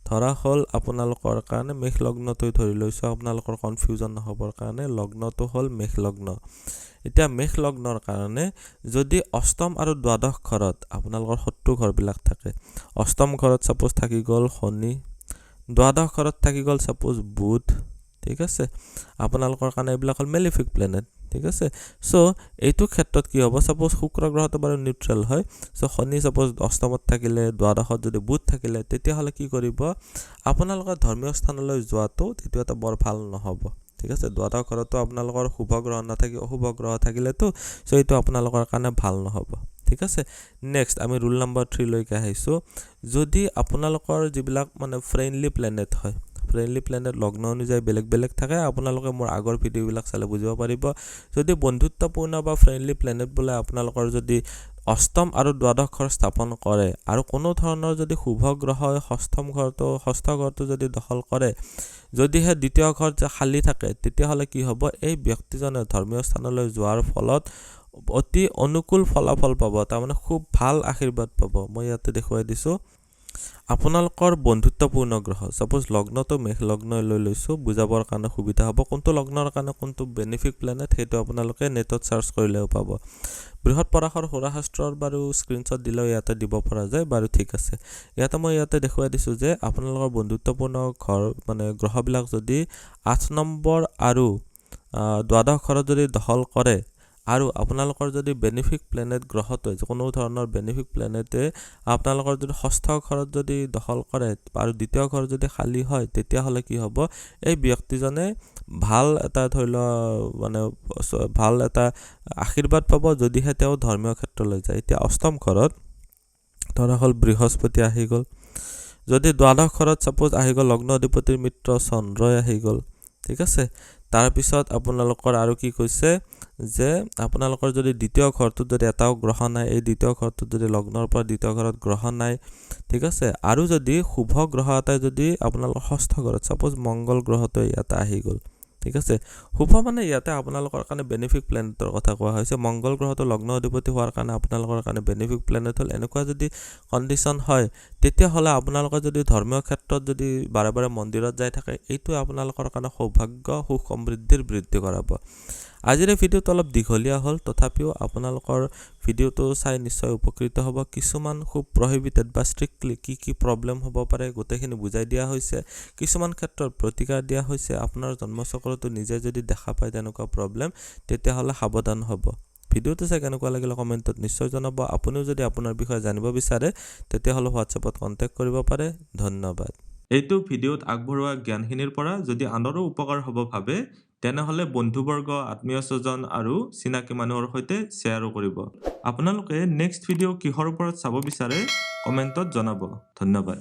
ধৰা হ'ল আপোনালোকৰ কাৰণে মেষ লগ্নটো ধৰি লৈছোঁ আপোনালোকৰ কনফিউজন নহবৰ কাৰণে লগ্নটো হ'ল মেষ লগ্ন এতিয়া মেষ লগ্নৰ কাৰণে যদি অষ্টম আৰু দ্বাদশ ঘৰত আপোনালোকৰ শত্ৰু ঘৰবিলাক থাকে অষ্টম ঘৰত সাপোজ থাকি গ'ল শনি দ্বাদশ ঘৰত থাকি গ'ল সাপোজ বুধ ঠিক আছে আপোনালোকৰ কাৰণে এইবিলাক হ'ল মেলিফিক প্লেনেট ঠিক আছে সো এইটো ক্ষেত্ৰত কি হ'ব সাপোজ শুক্ৰ গ্ৰহটো বাৰু নিউট্ৰেল হয় সো শনি সাপোজ অষ্টমত থাকিলে দ্বাদশত যদি বুধ থাকিলে তেতিয়াহ'লে কি কৰিব আপোনালোকৰ ধৰ্মীয় স্থানলৈ যোৱাটো তেতিয়া এটা বৰ ভাল নহ'ব ঠিক আছে দ্বাদশ ঘৰতো আপোনালোকৰ শুভ গ্ৰহ নাথাকি অশুভ গ্ৰহ থাকিলেতো সো এইটো আপোনালোকৰ কাৰণে ভাল নহ'ব ঠিক আছে নেক্সট আমি ৰুল নম্বৰ 3 লৈকে আহিছোঁ যদি আপোনালোকৰ যিবিলাক মানে ফ্ৰেণ্ডলি প্লেনেট হয় ফ্ৰেণ্ডলি প্লেনেট লগ্ন অনুযায়ী বেলেগ বেলেগ থাকে আপোনালোকে মোৰ আগৰ ভিডিঅ'বিলাক চালে বুজিব পাৰিব যদি বন্ধুত্বপূৰ্ণ বা ফ্ৰেণ্ডলি প্লেনেট বোলে আপোনালোকৰ যদি অষ্টম আৰু দ্বাদশ ঘৰ স্থাপন কৰে আৰু কোনো ধৰণৰ যদি শুভ গ্ৰহই ষষ্ঠ ঘৰটো যদি দখল কৰে যদিহে দ্বিতীয় ঘৰ যে খালী থাকে তেতিয়াহ'লে কি হ'ব এই ব্যক্তিজনে ধৰ্মীয় স্থানলৈ যোৱাৰ ফলত অতি অনুকূল ফলাফল পাব তাৰমানে খুব ভাল আশীৰ্বাদ পাব মই ইয়াতে দেখুৱাই দিছোঁ আপোনালোকৰ বন্ধুত্বপূৰ্ণ গ্ৰহ সাপোজ লগ্নটো মেষ লগ্ন লৈ লৈছোঁ বুজাবৰ কাৰণে সুবিধা হ'ব কোনটো লগ্নৰ কাৰণে কোনটো বেনিফিক প্লেনেট সেইটো আপোনালোকে নেটত চাৰ্চ কৰিলেও পাব বৃহৎ পৰাশৰ সৌৰশাস্ত্ৰৰ বাৰু স্ক্ৰীনশ্বট দিলেও ইয়াতে দিব পৰা যায় বাৰু ঠিক আছে ইয়াতে মই ইয়াতে দেখুৱাই দিছোঁ যে আপোনালোকৰ বন্ধুত্বপূৰ্ণ ঘৰ মানে গ্ৰহবিলাক যদি 8 নম্বৰ আৰু দ্বাদশ ঘৰত যদি দখল কৰে আৰু আপোনালোকৰ যদি বেনিফিক প্লেনেট গ্ৰহটো কোনো ধৰণৰ বেনিফিক প্লেনেটে আপোনালোকৰ যদি ষষ্ঠ ঘৰত যদি দখল কৰে আৰু দ্বিতীয় ঘৰ যদি খালী হয় তেতিয়াহ'লে কি হ'ব এই ব্যক্তিজনে ভাল এটা ধৰি লোৱা মানে ভাল এটা আশীৰ্বাদ পাব যদিহে তেওঁ ধৰ্মীয় ক্ষেত্ৰলৈ যায় এতিয়া অষ্টম ঘৰত ধৰা হ'ল বৃহস্পতি আহি গ'ল যদি দ্বাদশ ঘৰত সাপোজ আহি গ'ল লগ্ন অধিপতিৰ মিত্ৰ চন্দ্ৰই আহি গ'ল ঠিক আছে তাৰপিছত আপোনালোকৰ আৰু কি কৈছে যে আপোনালোকৰ যদি দ্বিতীয় ঘৰটোত যদি এটাও গ্ৰহ নাই এই দ্বিতীয় ঘৰটোত যদি লগ্নৰ পৰা দ্বিতীয় ঘৰত গ্ৰহ নাই ঠিক আছে আৰু যদি শুভ গ্ৰহ এটাই যদি আপোনালোকৰ ষষ্ঠ ঘৰত সাপোজ মংগল গ্ৰহটো ইয়াতে আহি গ'ল ঠিক আছে শুভ মানে ইয়াতে আপোনালোকৰ কাৰণে বেনিফিক প্লেনেটৰ কথা কোৱা হৈছে মংগল গ্ৰহটো লগ্ন অধিপতি হোৱাৰ কাৰণে আপোনালোকৰ কাৰণে বেনিফিক প্লেনেট হ'ল এনেকুৱা যদি কণ্ডিশ্যন হয় তেতিয়াহ'লে আপোনালোকে যদি ধৰ্মীয় ক্ষেত্ৰত যদি বাৰে বাৰে মন্দিৰত যাই থাকে এইটো আপোনালোকৰ কাৰণে সৌভাগ্য সুখ সমৃদ্ধিৰ বৃদ্ধি কৰাব আজিৰ এই ভিডিঅ'টো অলপ দীঘলীয়া হ'ল তথাপিও আপোনালোকৰ ভিডিঅ'টো চাই নিশ্চয় উপকৃত হ'ব কিছুমান খুব প্ৰহিবিটেড বা ষ্ট্ৰিক্টলি কি প্ৰব্লেম হ'ব পাৰে গোটেইখিনি বুজাই দিয়া হৈছে কিছুমান ক্ষেত্ৰত প্ৰতিকাৰ দিয়া হৈছে আপোনাৰ জন্মচক্ৰটো নিজে যদি দেখা পায় তেনেকুৱা প্ৰব্লেম তেতিয়াহ'লে সাৱধান হ'ব ভিডিঅ'টো চাই কেনেকুৱা লাগিলে কমেণ্টত নিশ্চয় জনাব আপুনিও যদি আপোনাৰ বিষয়ে জানিব বিচাৰে তেতিয়াহ'লে হোৱাটছএপত কণ্টেক্ট কৰিব পাৰে ধন্যবাদ এইটো ভিডিঅ'ত আগবঢ়োৱা জ্ঞানখিনিৰ পৰা যদি আনৰো উপকাৰ হ'ব ভাবে তেনেহ'লে বন্ধুবৰ্গ আত্মীয় স্বজন আৰু চিনাকি মানুহৰ সৈতে শ্বেয়াৰো কৰিব আপোনালোকে নেক্সট ভিডিঅ' কিহৰ ওপৰত চাব বিচাৰে কমেণ্টত জনাব ধন্যবাদ